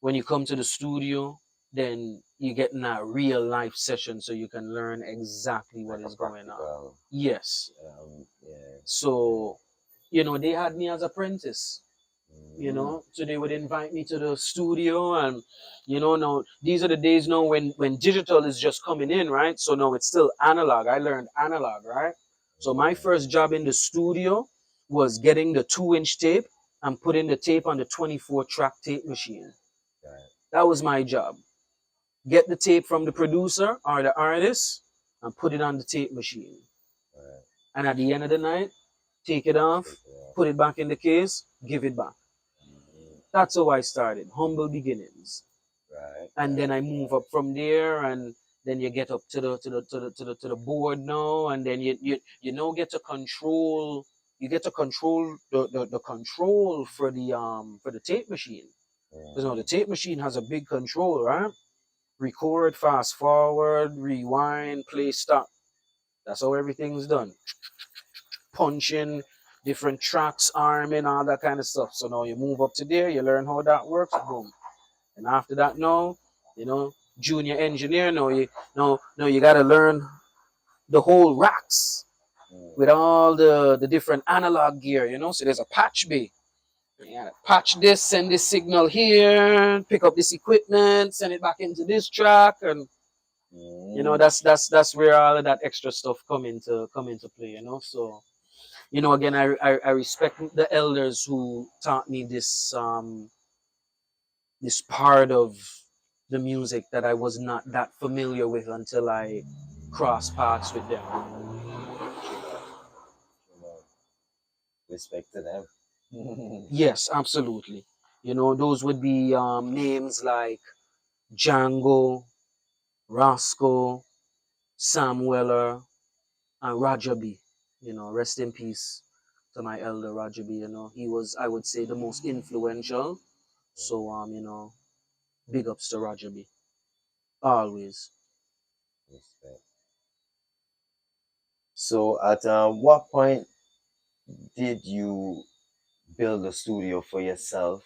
When you come to the studio, then you get in that real life session so you can learn exactly what Like a is going on. practical. Yes. Yeah. So, they had me as apprentice. Mm-hmm. So they would invite me to the studio, and now these are the days now when digital is just coming in, right? So now it's still analog. I learned analog, right? So my first job in the studio was getting the 2-inch tape and putting the tape on the 24 track tape machine. Right. That was my job. Get the tape from the producer or the artist and put it on the tape machine. Right. And at the end of the night, take it off, Yeah. put it back in the case, give it back. That's how I started. Humble beginnings. Right. And then I move up from there, and then you get up to the board now, and then you know get to control the control for the tape machine. Because now the tape machine has a big control, right? Record, fast forward, rewind, play, stop. That's how everything's done. Punching, different tracks, arming, all that kind of stuff. So now you move up to there, you learn how that works, boom. And after that, now, junior engineer, now you gotta learn the whole racks with all the different analog gear, So there's a patch bay. You gotta patch this, send this signal here, pick up this equipment, send it back into this track, and that's where all of that extra stuff come into play, So again, I respect the elders who taught me this part of the music that I was not that familiar with until I crossed paths with them. Respect to them. Yes, absolutely. Those would be names like Django, Roscoe, Sam Weller, and Roger B. Rest in peace to my elder Roger B. He was, I would say, the most influential. So big ups to Roger B. Always. Respect. So at what point did you build a studio for yourself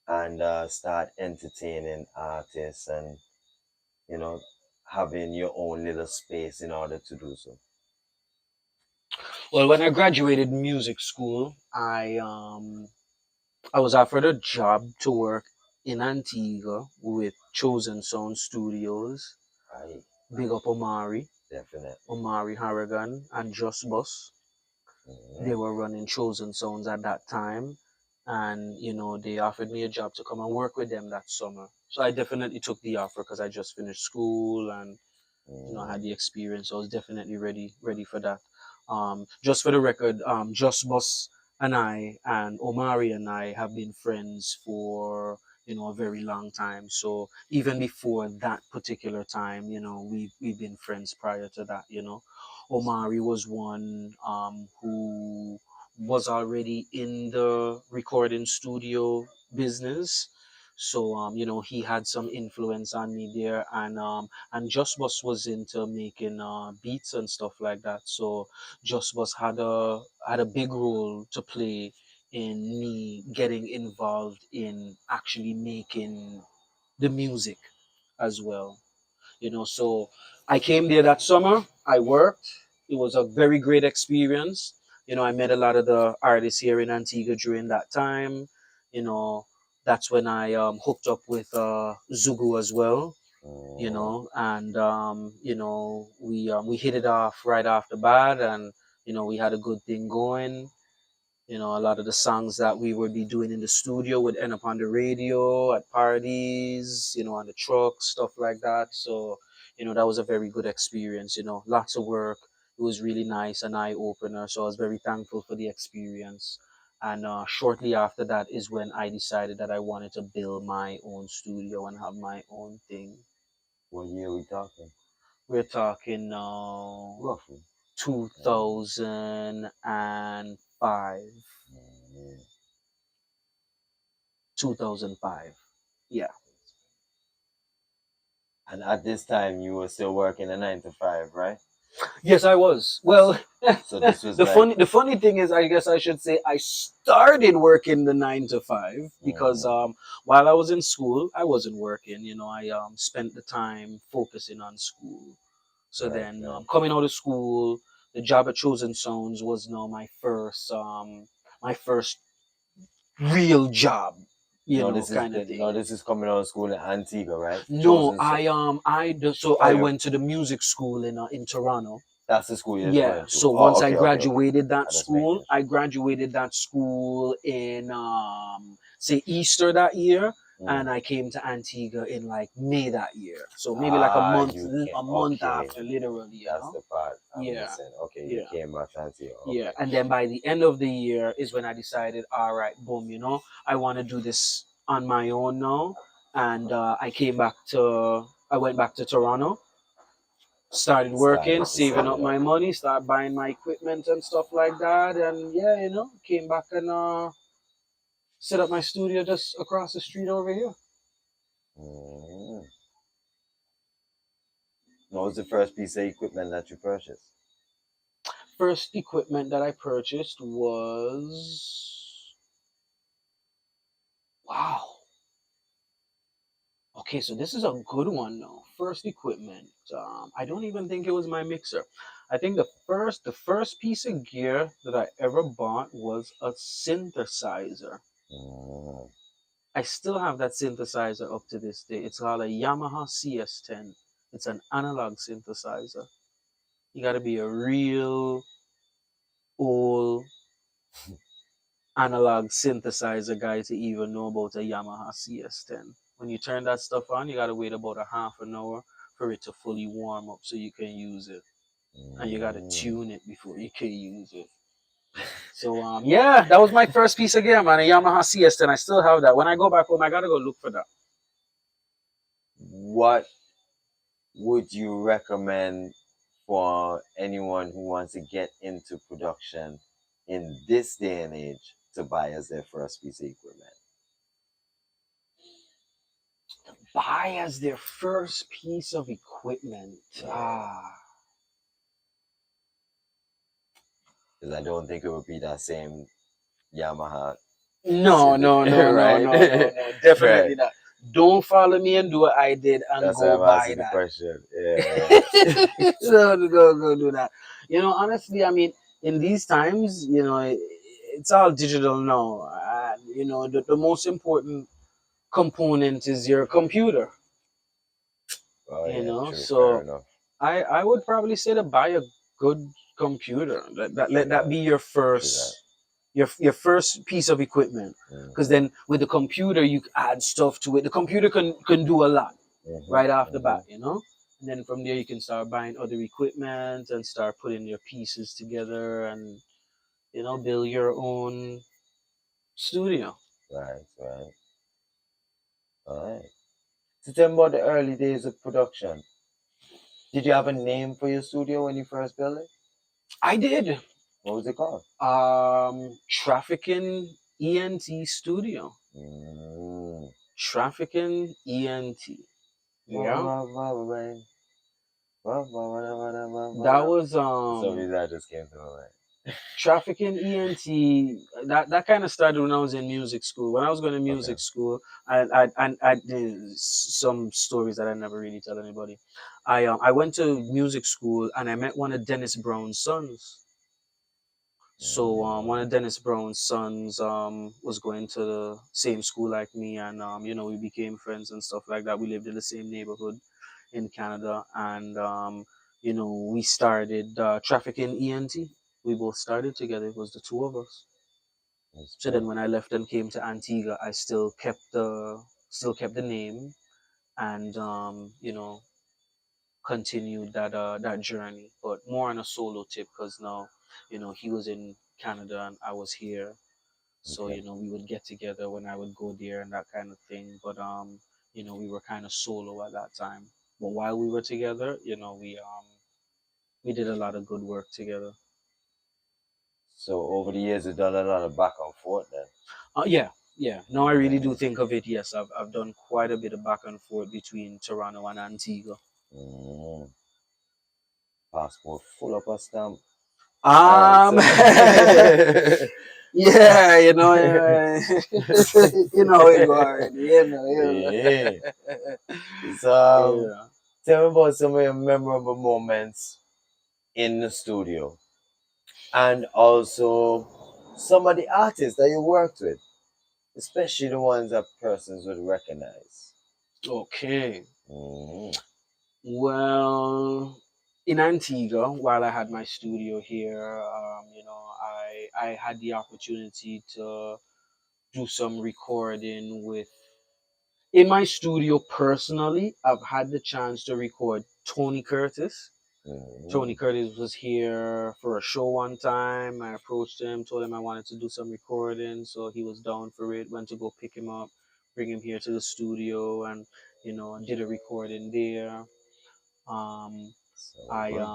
and start entertaining artists and having your own little space in order to do so? Well, when I graduated music school, I was offered a job to work in Antigua with Chosen Sound Studios. Right. Big up Omari. Definitely. Omari Harrigan and Just Bus. They were running Chosen Sounds at that time. And, they offered me a job to come and work with them that summer. So I definitely took the offer because I just finished school and, I had the experience. So I was definitely ready for that. Just for the record, Just Bus and I and Omari and I have been friends for a very long time. So even before that particular time, we've been friends prior to that. Omari was one who was already in the recording studio business. So he had some influence on me there, and Just Bus was into making beats and stuff like that. So Just Bus had a big role to play in me getting involved in actually making the music as well. So I came there that summer. I worked. It was a very great experience. I met a lot of the artists here in Antigua during that time. That's when I hooked up with Zugu as well. And we hit it off right off the bat, and we had a good thing going. A lot of the songs that we would be doing in the studio would end up on the radio, at parties, on the truck, stuff like that. So, that was a very good experience, lots of work. It was really nice, an eye opener. So I was very thankful for the experience. And shortly after that is when I decided that I wanted to build my own studio and have my own thing. What year are we talking? We're talking now Roughly. 2005. 2005. Yeah. And at this time, you were still working a 9 to 5, right? Yes, I was. Well, So this was the funny thing is, I guess I should say I started working the 9 to 5 because while I was in school, I wasn't working. I spent the time focusing on school. So then coming out of school, the job at Chosen Sounds was now my first real job. Kind of thing. No, this is coming out of school in Antigua, right? No, I went to the music school in Toronto. That's the school you're Yeah. going to. So Oh, once I okay, okay, okay. graduated that I just making school, I graduated that school in say Easter that year, Mm. and I came to Antigua in like May that year. So maybe like a month, You came. a month Okay, after, literally, you that's know. the part I'm Yeah, missing. Okay, you yeah, came back to Antigua. yeah. Okay. And then by the end of the year is when I decided, all right, boom, you know, I want to do this on my own now, and I went back to Toronto, started working, Started to set saving up it up. my money, started buying my equipment and stuff like that, and yeah, you know, came back and set up my studio just across the street over here. Mm. What was the first piece of equipment that you purchased? First equipment that I purchased was wow. Okay, so this is a good one now. First equipment. I don't even think it was my mixer. I think the first piece of gear that I ever bought was a synthesizer. Mm. I still have that synthesizer up to this day. It's called a Yamaha CS10. It's an analog synthesizer. You got to be a real old analog synthesizer guy to even know about a Yamaha CS10. When you turn that stuff on, you got to wait about a half an hour for it to fully warm up so you can use it. And you got to Mm. tune it before you can use it. So yeah, that was my first piece of gear, man. A Yamaha CS10. I still have that. When I go back home, I gotta go look for that. What would you recommend for anyone who wants to get into production in this day and age to buy as their first piece of equipment? Buy as their first piece of equipment. Yeah, because I don't think it would be that same Yamaha No, no, no, no, right? no, no, no. Definitely Right. not. Don't follow me and do what I did and That's why go I'm buy asking the that. question. Yeah. No, no, go do that. You know, honestly, I mean, in these times, you know, it's all digital now. You know, the most important component is your computer. Oh You yeah, know, true, fair so enough. I would probably say to buy a good computer. Let True that that. be your True that. your first piece of equipment. Because Mm-hmm. then with the computer you add stuff to it. The computer can do a lot Mm-hmm. right off the Mm-hmm. bat, you know. And then from there you can start buying other equipment and start putting your pieces together and you know build your own studio. Right, right. All right. So tell me about the early days of production. Did you have a name for your studio when you first built it? I did What was it called? Trafficking ENT studio. Mm. Trafficking ENT. Yeah. That was Sorry, that just came to my mind. Trafficking ENT. That kind of started when I was in music school. When I was going to Okay. music school, I did some stories that I never really tell anybody. I went to music school and I met one of Dennis Brown's sons. So one Mm. of Dennis Brown's sons was going to the same school like me, and you know we became friends and stuff like that. We lived in the same neighborhood in Canada, and you know we started Trafficking ENT. We both started together. It was the two of us. So then Respect. when I left and came to Antigua, I still kept the name, and you know continued that journey, but more on a solo tip because now you know he was in Canada and I was here, so Okay. you know we would get together when I would go there and that kind of thing. But you know we were kind of solo at that time. But while we were together, you know we did a lot of good work together. So over the years, you've done a lot of back and forth then. Yeah, yeah. Now I really do Mm. think of it. Yes, I've done quite a bit of back and forth between Toronto and Antigua. Mm. Passport full up a stamp. All right, Um, so yeah, you know, you know it already. yeah. So Yeah. tell me about some of your memorable moments in the studio, and also some of the artists that you worked with, especially the ones that persons would recognize. Okay. Mm. Well, in Antigua, while I had my studio here, I had the opportunity to do some recording with in my studio personally. I've had the chance to record Tony Curtis. Tony Mm, Curtis was here for a show one time. I approached him, told him I wanted to do some recording, so he was down for it. Went to go pick him up, bring him here to the studio, and did a recording there. Um, so good.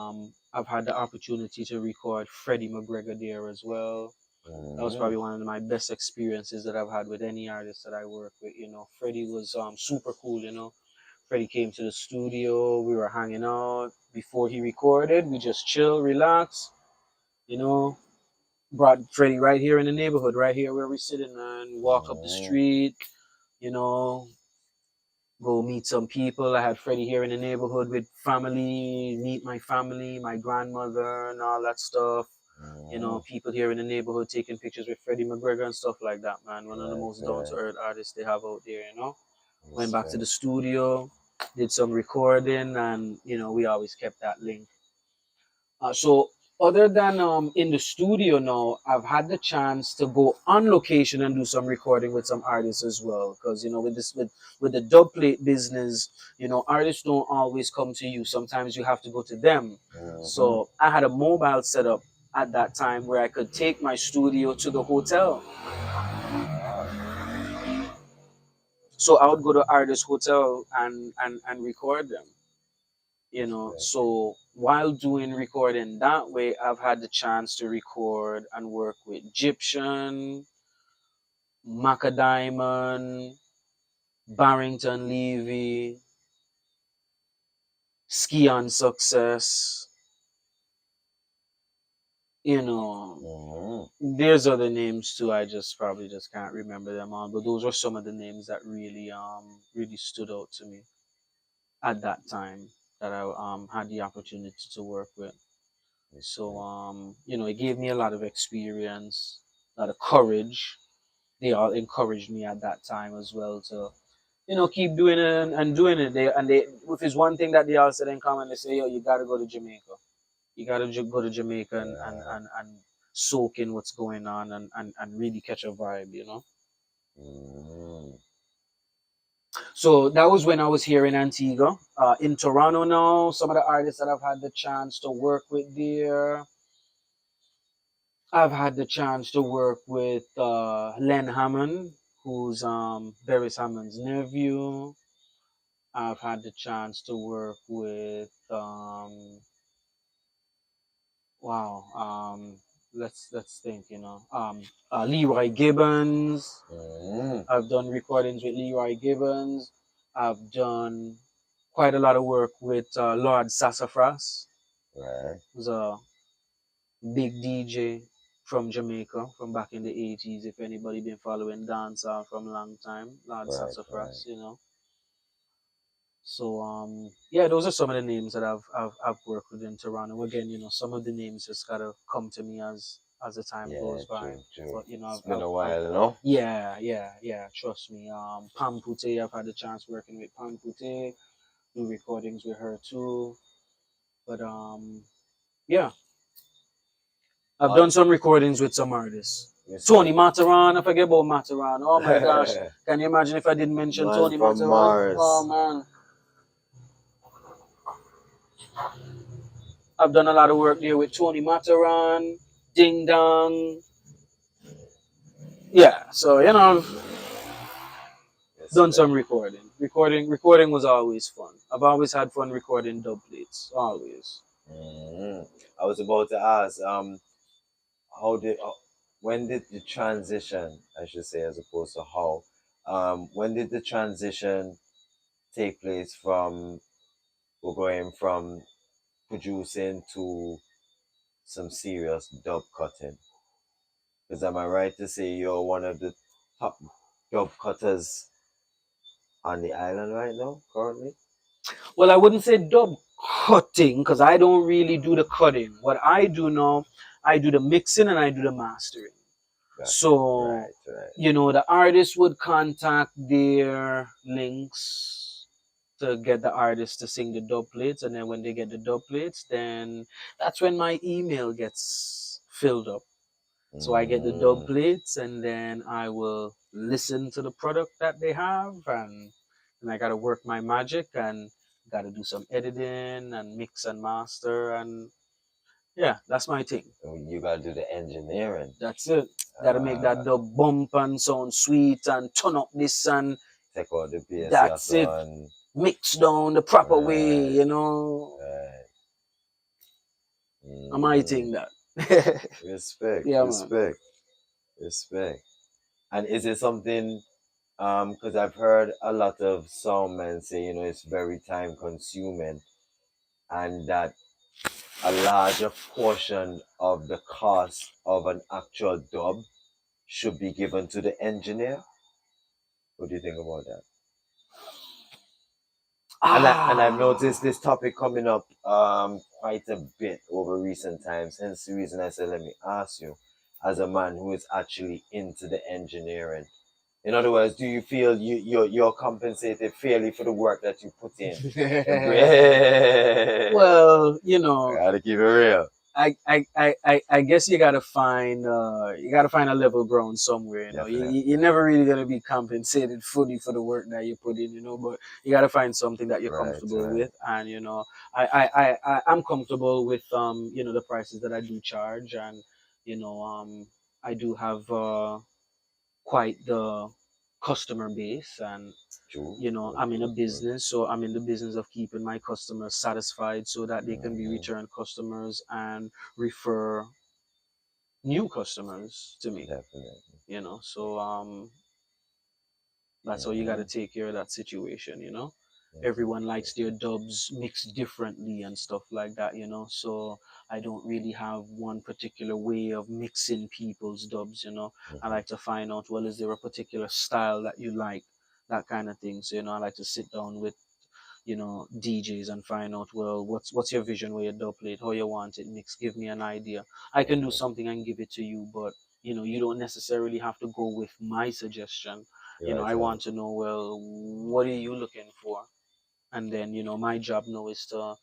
I've had the opportunity to record Freddie McGregor there as well. That was Mm, probably one of my best experiences that I've had with any artist that I work with. Freddie was super cool. Freddie came to the studio. We were hanging out before he recorded. We just chill, relax. You know, brought Freddie right here in the neighborhood, right here where we're sitting, and walk up the mm, street. You know, go meet some people. I had Freddie here in the neighborhood with family, meet my family, my grandmother, and all that stuff. mm. People here in the neighborhood taking pictures with Freddie McGregor and stuff like that, man. One of the Right, most down to right. earth artists they have out there. Went back to Respect. the studio, did some recording, and we always kept that link. So other than in the studio now, I've had the chance to go on location and do some recording with some artists as well. Because with the dub plate business, artists don't always come to you. Sometimes you have to go to them. Mm-hmm. So I had a mobile setup at that time where I could take my studio to the hotel. Ah, So I would go to artist hotel and record them. respect. So while doing recording that way, I've had the chance to record and work with Egyptian, Macadiamond, Barrington Levy, Ski on Success. you know Mm-hmm. there's other names too. I just probably just can't remember them all, but those are some of the names that really stood out to me at that time that I had the opportunity to work with. So Respect. it gave me a lot of experience, a lot of courage. They all encouraged me at that time as well to keep doing it and doing it. They if it's one thing that they all said in common, they say, yo, you gotta go to Jamaica. You gotta go to Jamaica Yeah. and soak in what's going on and really catch a vibe. Mm. So that was when I was here in Antigua. In Toronto now, some of the artists that I've had the chance to work with there. I've had the chance to work with Len Hammond, who's Beres Hammond's nephew. I've had the chance to work with wow, let's think, Leroy Gibbons. Mm. I've done recordings with Leroy Gibbons. I've done quite a lot of work with Lord Sassafras, Right. who's a big DJ from Jamaica from back in the 80s. If anybody been following dancehall from a long time, Lord Right. Right. Sassafras. So yeah, those are some of the names that I've worked with in Toronto. Again, some of the names just gotta come to me as the time Yeah. goes by. True. True. But It's been a while, yeah, yeah, yeah. Trust me. Pam Pute, I've had the chance working with Pam Pute, do recordings with her too. But yeah, I've done On. some recordings with some artists. Tony Respect. Matterhorn, I forget about Matterhorn. Oh my gosh. Can you imagine if I didn't mention Man Tony from Matterhorn? Oh Mars. man. I've done a lot of work there with Tony Matterhorn, Ding Dong. Yeah, so done Respect. some recording. Recording was always fun. I've always had fun recording dub plates. Always. Mm. I was about to ask, how did, when did the transition, I should say, as opposed to how, when did the transition take place from, we're going from producing to some serious dub cutting? Because am I right to say you're one of the top dub cutters on the island right now, currently? Well, I wouldn't say dub cutting because I don't really do the cutting. What I do now, I do the mixing and I do the mastering. Gotcha. So, Right, right. the artist would contact their links to get the artist to sing the dub plates, and then when they get the dub plates, then that's when my email gets filled up. So I get the dub Mm, plates, and then I will listen to the product that they have, and I gotta work my magic and gotta do some editing and mix and master, and yeah, that's my thing. so you gotta do the engineering. That's it. Gotta make Uh, that dub bump and sound sweet and turn up this, and take out the bass, you have that's to it. on. Mix down the proper way, Right, you know. right. I'm my Mm, thing that. respect, Yeah, man. respect, respect. And is it something? Because I've heard a lot of some men say, it's very time consuming, and that a larger portion of the cost of an actual dub should be given to the engineer. What do you think about that? And I've Ah. noticed this topic coming up quite a bit over recent times. Hence the reason I said, let me ask you, as a man who is actually into the engineering. In other words, do you feel you're compensated fairly for the work that you put in? Well, I gotta keep it real. I guess you gotta find a level ground somewhere. Definitely. You're never really gonna be compensated fully for the work that you put in. But you gotta find something that you're Right, comfortable right. with, and I'm comfortable with the prices that I do charge, and you know I do have quite the customer base, and True, true, I'm in a true, true. business, so I'm in the business of keeping my customers satisfied so that they can be Hmm. return customers and refer new customers to me. Definitely. So that's how you got to Hmm. take care of that situation. Everyone likes their Definitely. dubs mixed differently and stuff like that. So I don't really have one particular way of mixing people's dubs. I Hmm. like to find out, well, is there a particular style that you like, that kind of thing. So I like to sit down with DJs and find out, well, what's your vision where your dub plate, how you want it mixed, give me an idea. I can do Hmm. something and give it to you, but you don't necessarily have to go with my suggestion. Right, I right. want to know, well, what are you looking for? And then my job now is to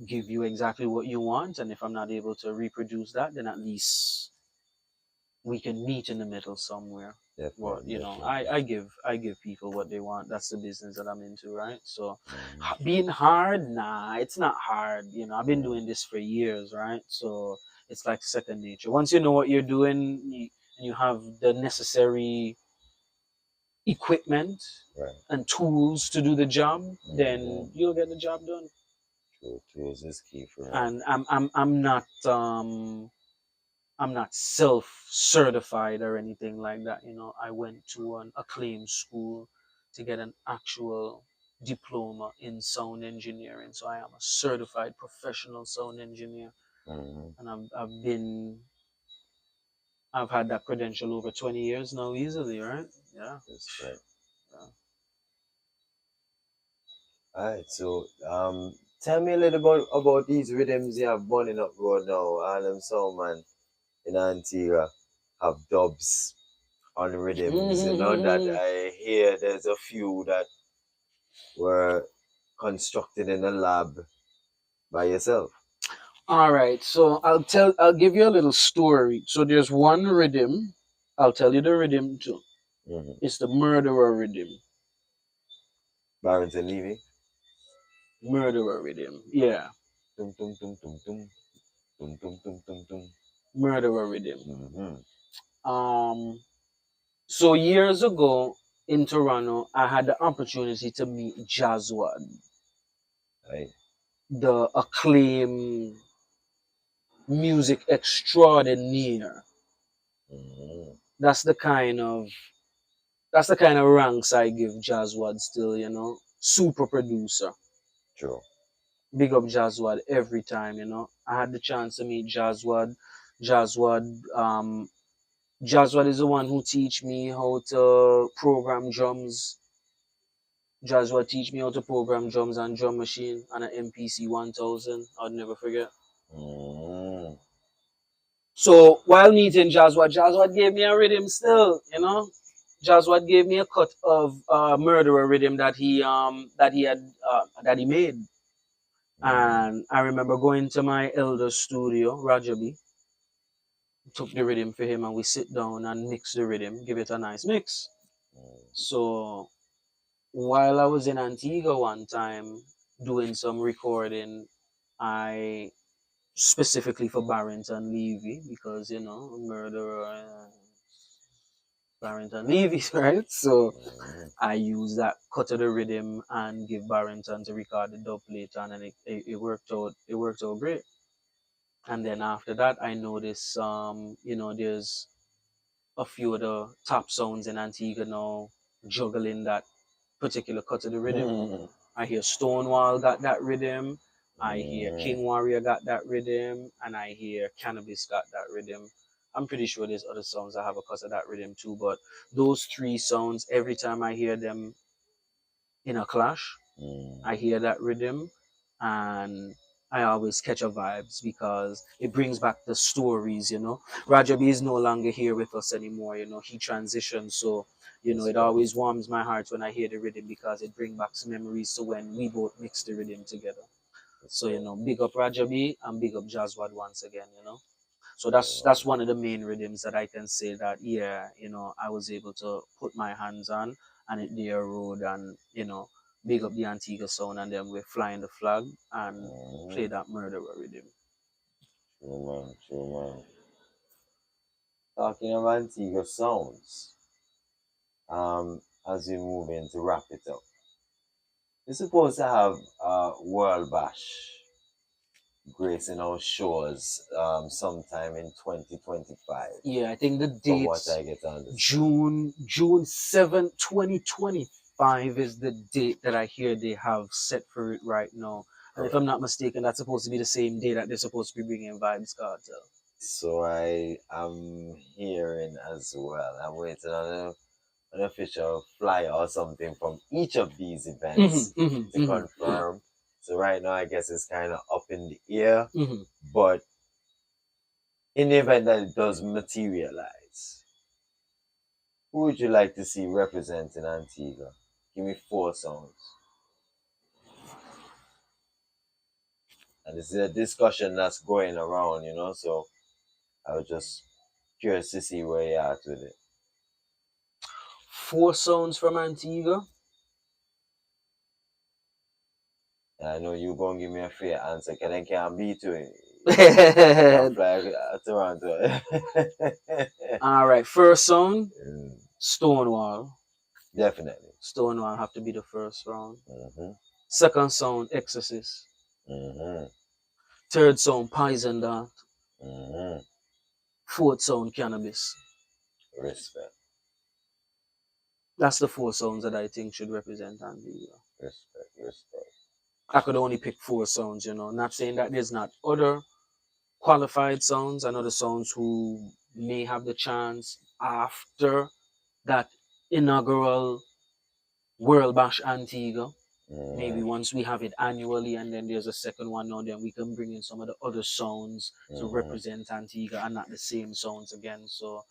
give you exactly what you want, and if I'm not able to reproduce that, then at least we can meet in the middle somewhere. Well, Definitely, I, definitely. I give I give people what they want. That's the business that I'm into, right? So Hmm. being hard, nah, it's not hard. I've been Hmm. doing this for years, right? So it's like second nature. Once you know what you're doing, and you have the necessary equipment Right. and tools to do the job, Hmm. then you'll get the job done. True. Tools is key for real. And I'm not self certified or anything like that. I went to an acclaimed school to get an actual diploma in sound engineering. So I am a certified professional sound engineer, Hmm. and I've had that credential over 20 years now, easily, right? Yeah. Respect. Yeah. All right. So, tell me a little about these rhythms you have burning up road now. All them sound man in Antigua have dubs on rhythms. That I hear there's a few that were constructed in a lab by yourself. All right. So I'll give you a little story. So there's one rhythm. I'll tell you the rhythm too. Mm-hmm. It's the murderer rhythm. Barrington Levy. Murderer rhythm. Yeah. Tum tum tum tum tum tum tum tum tum tum. Murderer rhythm. Mm-hmm. Um, so years ago in Toronto, I had the opportunity to meet Jazzwad, Right. the acclaimed music extraordinaire. Mm-hmm. That's the kind of that's the kind of ranks I give Jazzwad still. Super producer. True. Big up Jazzwad every time. I had the chance to meet Jazzwad. Jazzwad, Jazzwad is the one who teach me how to program drums. Joshua teach me how to program drums and drum machine on an MPC 1000. I'll never forget. Mm-hmm. So while meeting Joshua gave me a rhythm still. Jazwad gave me a cut of Murderer rhythm that he made, and I remember going to my elder's studio, Rajabi, took the rhythm for him, and we sit down and mix the rhythm, give it a nice mix. So while I was in Antigua one time doing some recording, I specifically for Barrington Levy, because Murderer, Barrington Levy, right? So I use that cut of the rhythm and give Barrington to record the dub plate on, and it worked out. It worked out great. And then after that, I noticed, there's a few of the top sounds in Antigua now juggling that particular cut of the rhythm. I hear Stonewall got that rhythm. I hear King Warrior got that rhythm, and I hear Cannabis got that rhythm. I'm pretty sure there's other songs that have a cut of that rhythm too, but those three sounds, every time I hear them in a clash, I hear that rhythm, and I always catch a vibes because it brings back the stories. Raja B is no longer here with us anymore, he transitioned. So, it always warms my heart when I hear the rhythm because it brings back some memories to when we both mix the rhythm together. So, big up Raja B and big up Jazzwad once again. So that's one of the main rhythms that I can say that, yeah, I was able to put my hands on, and it there road, and big up the Antigua sound, and then we're flying the flag and play that Murderer rhythm. True man, true man. Talking of Antigua sounds, as we move in to wrap it up, we're supposed to have World Bash gracing our shores sometime in 2025. Yeah, I think the From what date I get to understand. June 7th, 2025 is the date that I hear they have set for it right now. And if I'm not mistaken, that's supposed to be the same day that they're supposed to be bringing Vibes Cartel. So I am hearing as well. I'm waiting on an official flyer or something from each of these events to confirm. So right now, I guess it's kind of up in the air. But in the event that it does materialize, who would you like to see representing Antigua? Give me 4 songs. And this is a discussion that's going around, so I was just curious to see where you're at with it. 4 sounds from Antigua. I know you're going to give me a fair answer, because I can't beat to it. Can't fly Toronto. All right, first song, Stonewall. Definitely. Stonewall have to be the first round. Second song, Exorcist. Third song, Poison Dart. Fourth song, Cannabis. Respect. That's the 4 songs that I think should represent Antigua. Respect. I could only pick 4 songs, not saying that there's not other qualified songs and other songs who may have the chance after that inaugural World Bash Antigua. Maybe once we have it annually, and then there's a second one now, then we can bring in some of the other sounds to represent Antigua, and not the same sounds again. So,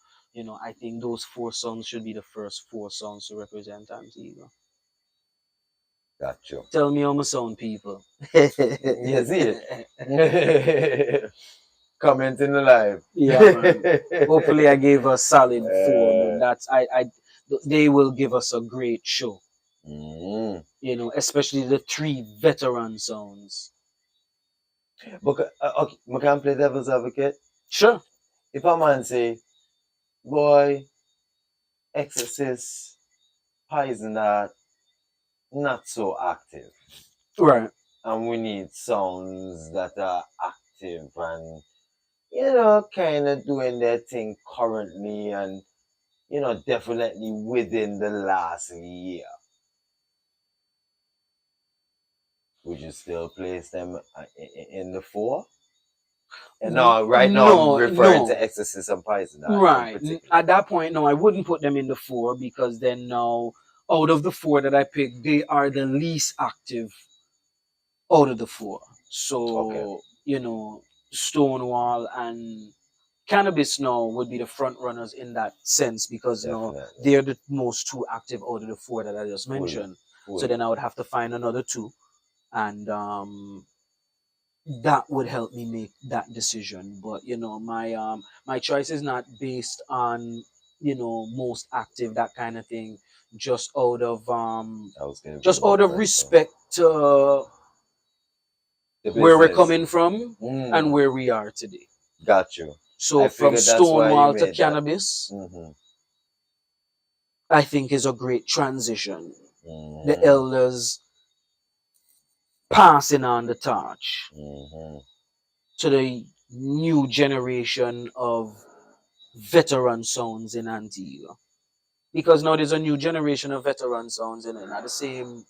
I think those 4 songs should be the first 4 songs to represent Antigua. Got you. Tell me how my sound, people. You see it? Comment in the live. Yeah, man. Hopefully I gave a solid 4, but they will give us a great show. Especially the 3 veteran sounds. But okay, I can play devil's advocate. Sure. If a man say, boy, Exorcist, Poison Dart, not so active. Right. And we need sounds that are active and, kind of doing their thing currently and, definitely within the last year. Would you still place them in the 4? No, right now I'm referring to Exorcist and Poison Dart. Right. At that point, no, I wouldn't put them in the 4, because then now, out of the 4 that I picked, they are the least active out of the 4. So, Stonewall and Cannabis now would be the front runners in that sense because Definitely. they're the most two active out of the four that I just Fully. mentioned. So Fully. then I would have to find another two, and that would help me make that decision. But my choice is not based on most active, that kind of thing, just out of I was gonna just bring out that of question. respect to The where we're business. coming from Mm, and where we are today. got you. So I from figured that's why you Stonewall to made that. cannabis, Mm-hmm. I think is a great transition. Mm-hmm. The elders passing on the torch Mm-hmm. to the new generation of veteran sounds in Antigua. Because now there's a new generation of veteran sounds in it, not the same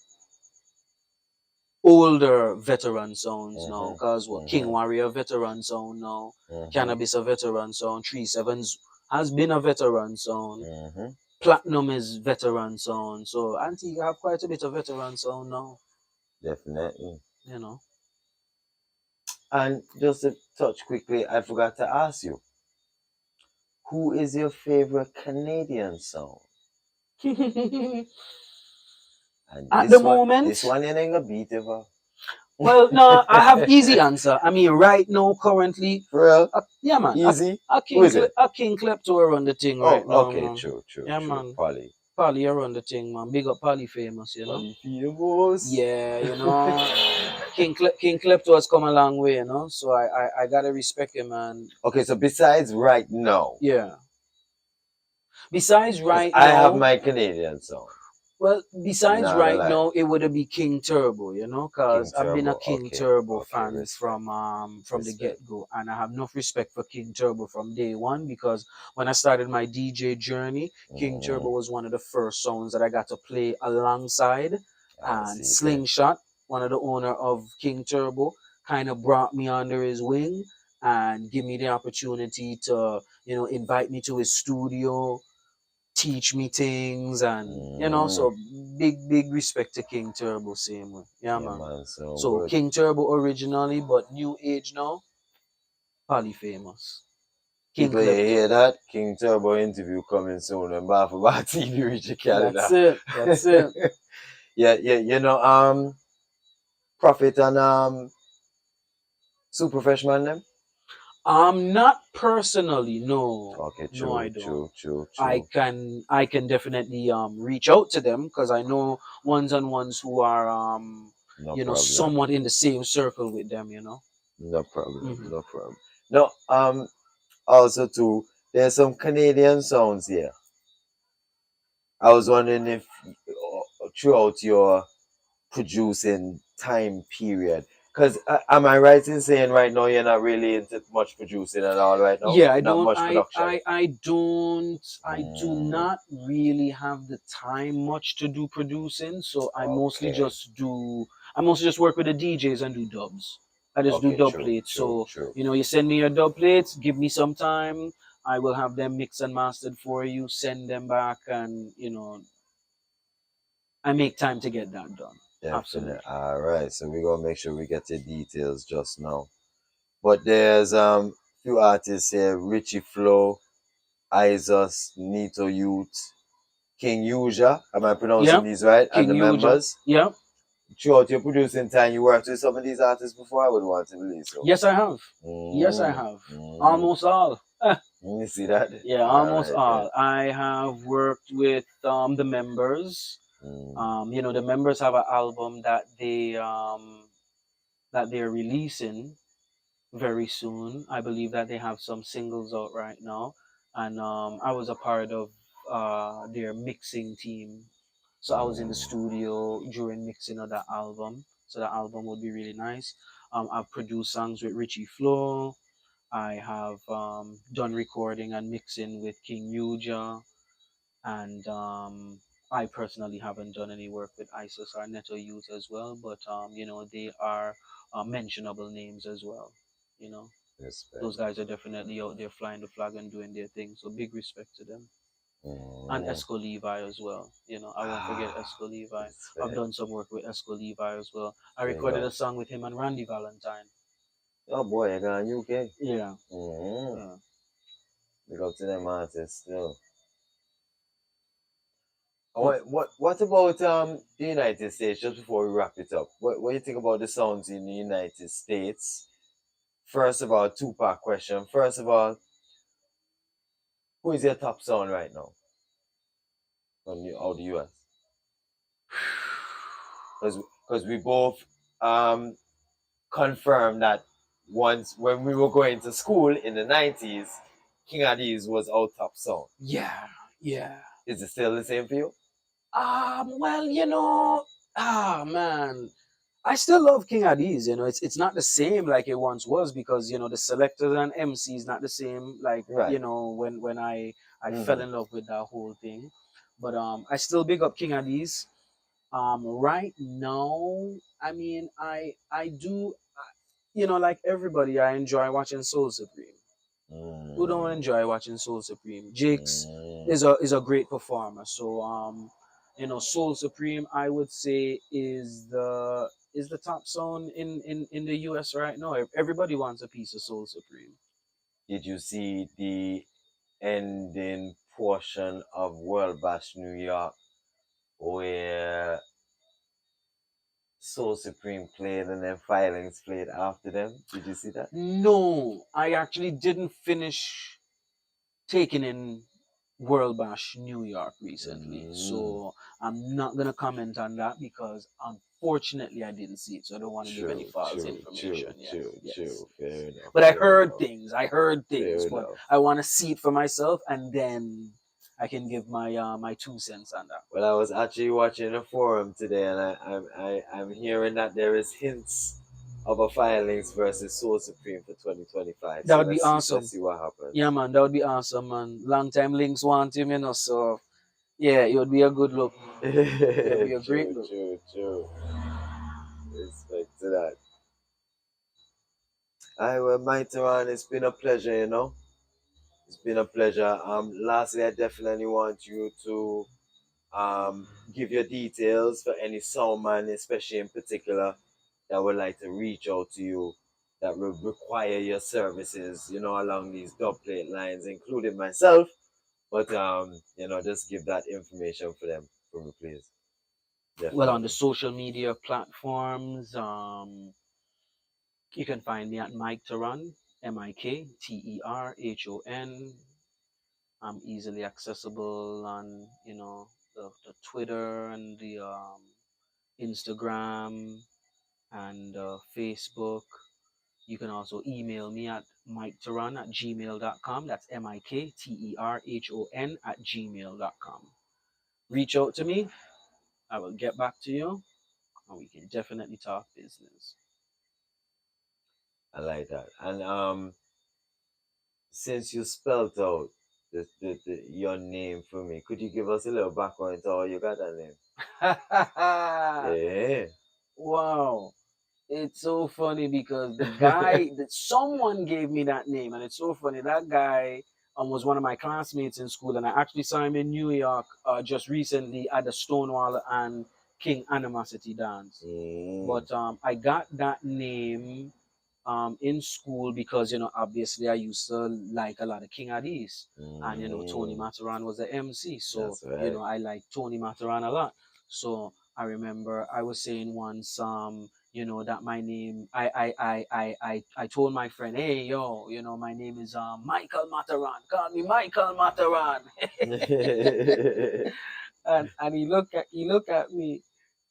older veteran sounds now. Because King Warrior veteran sound now, Cannabis a veteran sound, 3-7s has been a veteran sound, Platinum is veteran sound. So Antigua have quite a bit of veteran sound now. Definitely. And just to touch quickly, I forgot to ask you, who is your favorite Canadian song? At the moment, this one you ain't gonna beat ever. Well, no, I have easy answer. I mean, right now, currently, for real, yeah, man, easy. A King Klepto run the thing right now. Okay, man. true. Yeah, man. Polly run the thing, man. Big up Polly famous, Polly famous. Yeah, King Klepto has come a long way, So I gotta respect him, man. Okay, so besides right now, besides right now, I have my Canadian song. Well, besides right now, it would be King Turbo, because I've been a King Turbo fan respect. from the get-go, and I have enough respect for King Turbo from day one, because when I started my DJ journey, King Turbo was one of the first songs that I got to play alongside, and Slingshot, one of the owner of King Turbo, kind of brought me under his wing and give me the opportunity to, invite me to his studio, teach me things, and so big respect to King Turbo, same way. Yeah, man. So King Turbo originally, but new age now, Polly famous. People, you hear that? King Turbo interview coming soon and Bar for Bar TV reach Canada. That's it. Yeah, Prophet and Super Freshman them? Not personally, no. Okay, true, no, I don't. True. I can definitely reach out to them, because I know ones who are somewhat in the same circle with them, No problem. No, also too, there's some Canadian sounds here. I was wondering if throughout your producing time period, because am I right in saying right now you're not really into much producing at all right now? Yeah, not much production. I do not really have the time much to do producing, so I mostly just work with the DJs and do dubs. I just do dub plates. So you send me your dub plates, give me some time, I will have them mixed and mastered for you, send them back, and I make time to get that done. Absolutely. All right, so we're gonna make sure we get the details just now. But there's few artists here: Richie Flow, Isus, Nito Youth, King Yuja. Am I pronouncing these right? King and the Yuja. members. Yeah. Throughout your producing time, you worked with some of these artists before. I would want to believe so. Yes, I have. Yes, I have. Almost all. You see that? Yeah, almost all. I have worked with the members. The members have an album that they're releasing very soon. I believe that they have some singles out right now, and I was a part of their mixing team. So I was in the studio during mixing of that album. So the album would be really nice. I've produced songs with Richie Flow. I have done recording and mixing with King Yuja, and I personally haven't done any work with ISIS or Neto Youth as well, but they are mentionable names as well. Those guys are definitely out there flying the flag and doing their thing. So big respect to them. And Esco Levi as well. I won't forget Esco Levi. I've done some work with Esco Levi as well. I recorded a song with him and Randy Valentine. Oh boy, I got UK. Yeah. Big up to them artists still. But What about the United States? Just before we wrap it up, what do you think about the sounds in the United States? First of all, two-part question. First of all, who is your top sound right now from out the US? Because we both confirmed that once when we were going to school in the 90s, King Addies was our top song. yeah, yeah. Is it still the same for you? Well, man, I still love King Addies. It's not the same like it once was because the selectors and MC is not the same like Right. when I fell in love with that whole thing. But I still big up King Addies. Right now, I mean, I do, like everybody, I enjoy watching Soul Supreme. Who don't enjoy watching Soul Supreme? Jakes is a great performer. So Soul Supreme I would say is the top sound in the US right now. Everybody wants a piece of Soul Supreme. Did you see the ending portion of World Bash New York where Soul Supreme played and then Filings played after them? Did you see that? No, I actually didn't finish taking in World Bash New York recently. So I'm not gonna comment on that because unfortunately I didn't see it. So I don't want to give any false information. True. Fair enough. But I fair heard enough. things. I heard things. Fair But enough. I want to see it for myself, and then I can give my 2 cents on that. Well, I was actually watching a forum today, and I'm hearing that there is hints of a Filings versus Soul Supreme for 2025. That would be awesome. Let's see what happens. Yeah, man, that would be awesome, man. Long time links want him, so yeah, it would be a good look. It would be a great look. True. Respect to that. Well, Mikterhon, it's been a pleasure, It's been a pleasure. Lastly, I definitely want you to give your details for any soundman, especially in particular, that would like to reach out to you, that will require your services, along these dubplate lines, including myself. But just give that information for them, for me, please. Definitely. Well, on the social media platforms, you can find me at Mikterhon, Mikterhon. I'm easily accessible on the Twitter and the Instagram and Facebook. You can also email me at mikterhon@gmail.com. That's mikterhon@gmail.com. Reach out to me. I will get back to you, and we can definitely talk business. I like that. And since you spelled out your name for me, could you give us a little background into how you got that name? Yeah. Wow. It's so funny because the guy that someone gave me that name, and it's so funny. That guy was one of my classmates in school, and I actually saw him in New York just recently at the Stonewall and King Animosity dance. But I got that name in school because obviously I used to like a lot of King Addies, and Tony Matterhorn was the MC, so right. I like Tony Matterhorn a lot. So I remember I was saying once that my name I told my friend, hey yo, my name is Michael Matterhorn, call me Michael Matterhorn. and he looked at me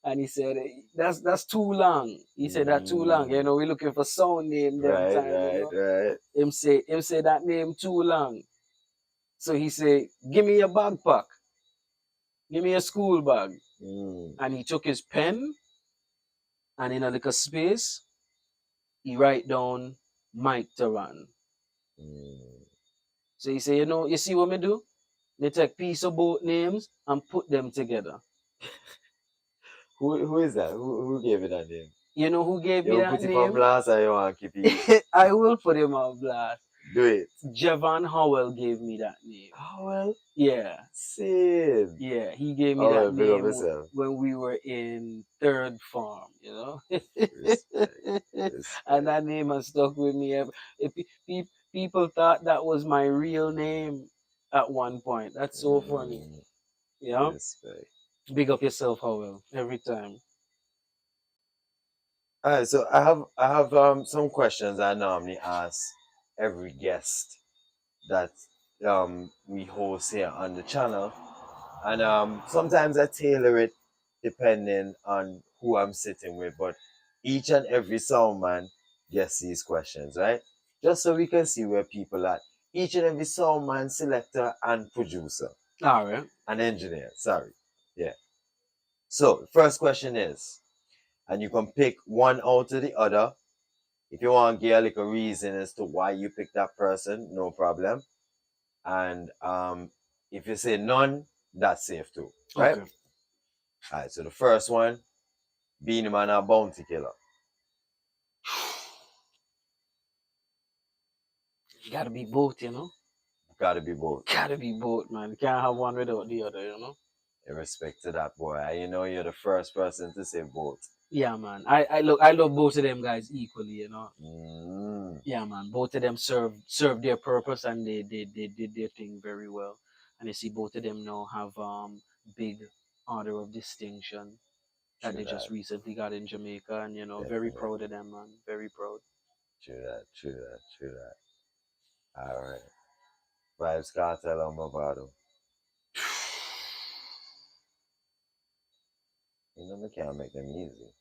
and he said, that's too long. He said that too long. We're looking for sound name them time. Right. Him say that name too long. So he said, give me your backpack. Give me a school bag. And he took his pen and in a little space, he write down Mikterhon. So he said, you see what me do? Me take piece of both names and put them together. Who is that? Who gave you that name? You know who gave me that name? You put him on blast or you want to keep it? I will put him on blast. Do it. Javon Howell gave me that name. Oh, well. Yeah. Same. Yeah, he gave me Oh, that well, big up name yourself. when we were in third form, you know. Respect. And Respect. that name has stuck with me. People thought that was my real name at one point. That's so funny, Mm, you know. respect. Big up yourself, Howell, every time. All right, so I have some questions I normally ask every guest that we host here on the channel, and sometimes I tailor it depending on who I'm sitting with, but each and every sound man gets these questions, right? Just so we can see where people are. Each and every sound man, selector, and producer, All right. and engineer. Sorry, yeah. So the first question is, and you can pick one out of the other. If you want to give a little reason as to why you picked that person, no problem. And if you say none, that's safe too, right? Okay. All right. So the first one, Beanie Man or Bounty Killer. You gotta be both, you know. Got to be both. Gotta be both, man. Can't have one without the other, you know. In respect to that, boy, you know you're the first person to say both. Yeah, man. I love both of them guys equally, you know. Mm, Yeah, man. Both of them serve their purpose and they did their thing very well. And you see both of them now have big order of distinction that true they just that. recently got in Jamaica, and you know, very Definitely. proud of them, man. Very proud. True that. True that. True that. All right. Vibes Cartel on Movado. You know, they can't make them easy.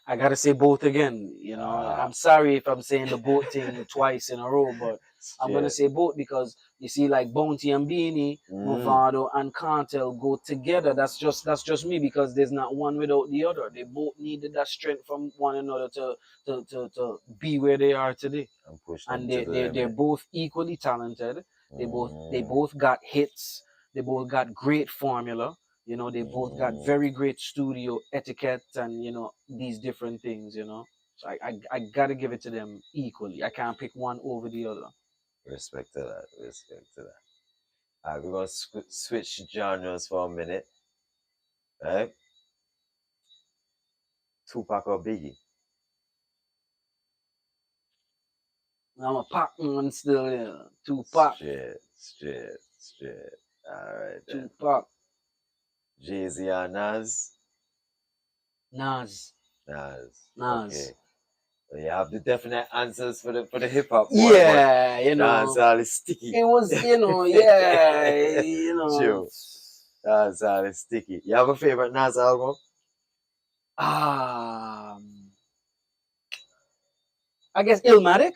I gotta say both again. You know, Ah, I'm sorry if I'm saying the boat thing twice in a row, but I'm gonna shit. say both because you see, like Bounty and Beanie, Mm, Movado and Cartel go together. That's just me because there's not one without the other. They both needed that strength from one another to be where they are today. and push them And to they the they're limit. both equally talented. They Mm, both got hits. They both got great formula. You know, they both got mm, very great studio etiquette and you know these different things. You know, so I gotta give it to them equally. I can't pick one over the other. respect to that. Respect to that. All right, we're gonna switch genres for a minute, right? Tupac or Biggie? I'm a Pac man still. Yeah, Tupac, Straight, straight, straight. All right then. Tupac, Jay-Z or Nas? Nas, Nas. Nas. Okay. Well, you have the definite answers for the hip hop boy, but Yeah, you dance know, all is sticky. it was you know, yeah, you know. True. Dance all is sticky. You have a favorite Nas album? Um, I guess Illmatic.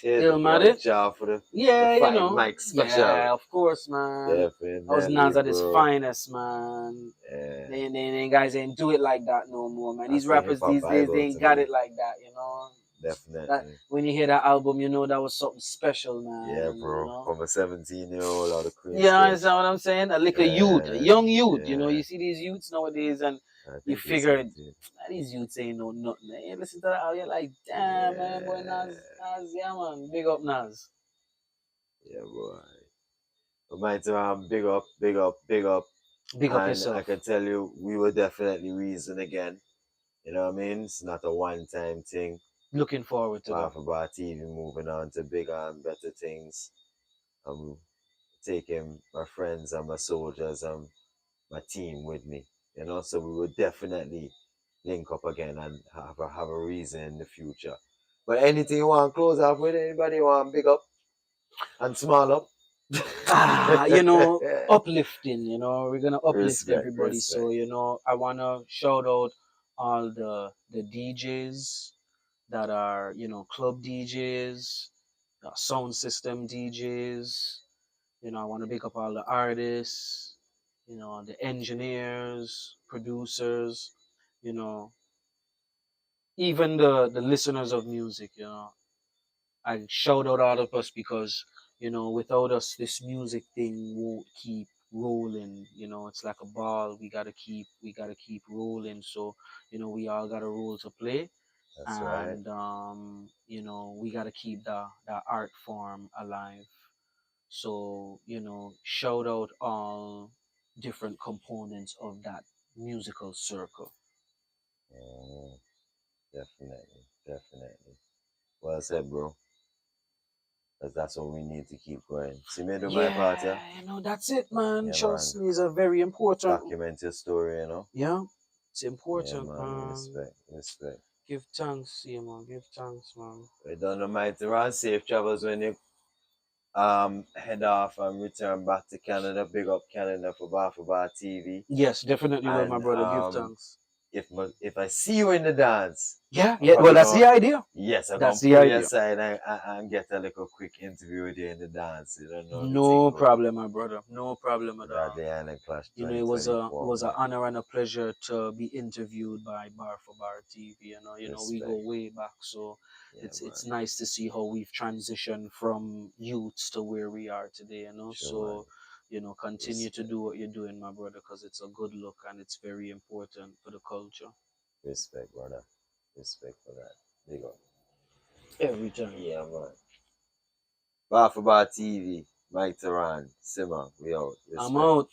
Ted, the Illmatic. job for the Yeah, you Five know. Mike special. Yeah, of course, man. I was Definitely, Nas at his bro. finest, man. Yeah. They guys ain't do it like that no more, man. That's These the hip rappers hop these days, they Bible ain't to got me. it like that, you know. That Definitely. when you hear that album, you know that was something special, man. Yeah, You bro. know. From a 17-year-old out of You Queensbridge. understand what I'm saying? A little youth, a Yeah, young youth. You know, yeah. you see these youths nowadays, and I you think he's figure 17. these youths ain't know nothing. You listen to that, album, you're like, damn, man, boy, Yeah. Nas, yeah, man, big up Nas. Yeah, boy. But my time, big up, big up, big up. Big up And I yourself. can tell you, we will definitely reason again. You know what I mean? It's not a one-time thing. Looking forward to that. Half of our TV moving on to bigger and better things. I'm taking my friends and my soldiers and my team with me. You know, so we will definitely link up again and have a reason in the future. But anything you want to close off with, anybody you want to big up and small up? You know, uplifting, you know, we're gonna uplift Respect, everybody. So, respect. you know, I wanna shout out all the DJs that are, you know, club DJs, sound system DJs. You know, I wanna pick up all the artists, you know, the engineers, producers, you know, even the listeners of music, you know. I shout out all of us because you know without us this music thing won't keep rolling. You know it's like a ball. We gotta keep rolling. So you know we all got a role to play. That's right. and we got to keep the art form alive. So shout out all different components of that musical circle. Mm, definitely, definitely. Well said, bro. Because that's what we need to keep going. See me do my part, yeah? Yeah, that's it, man. Yeah, man. Trust me, is a very important. Document your story, you know? Yeah, it's Yeah, important, man. man. Respect, respect. Give thanks, yeah, man. Give thanks, man. We done the mighty run. Safe travels when you head off and return back to Canada. Big up Canada for Bar TV. Yes, definitely, will my And brother. Give thanks. if I see you in the dance, Yeah, I'm yeah. Well, probably that's going. the idea. Yes, I'm That's gonna the pull you idea. aside and get a little quick interview with you in the dance. You don't know the thing No go. problem, my brother. No problem at all. Wadadli Island Clash It 2024, was an man. honor and a pleasure to be interviewed by Bar for Bar TV. We go Respect. way back, so Yeah, it's man. nice to see how we've transitioned from youths to where we are today. Sure, man. So continue to Respect. do what you're doing, my brother, because it's a good look and it's very important for the culture. Respect, brother. Respect for that. Big up. Every time. Yeah, man. Bar for Bar TV. Mikterhon. Simmer. We out. I'm Respect. out.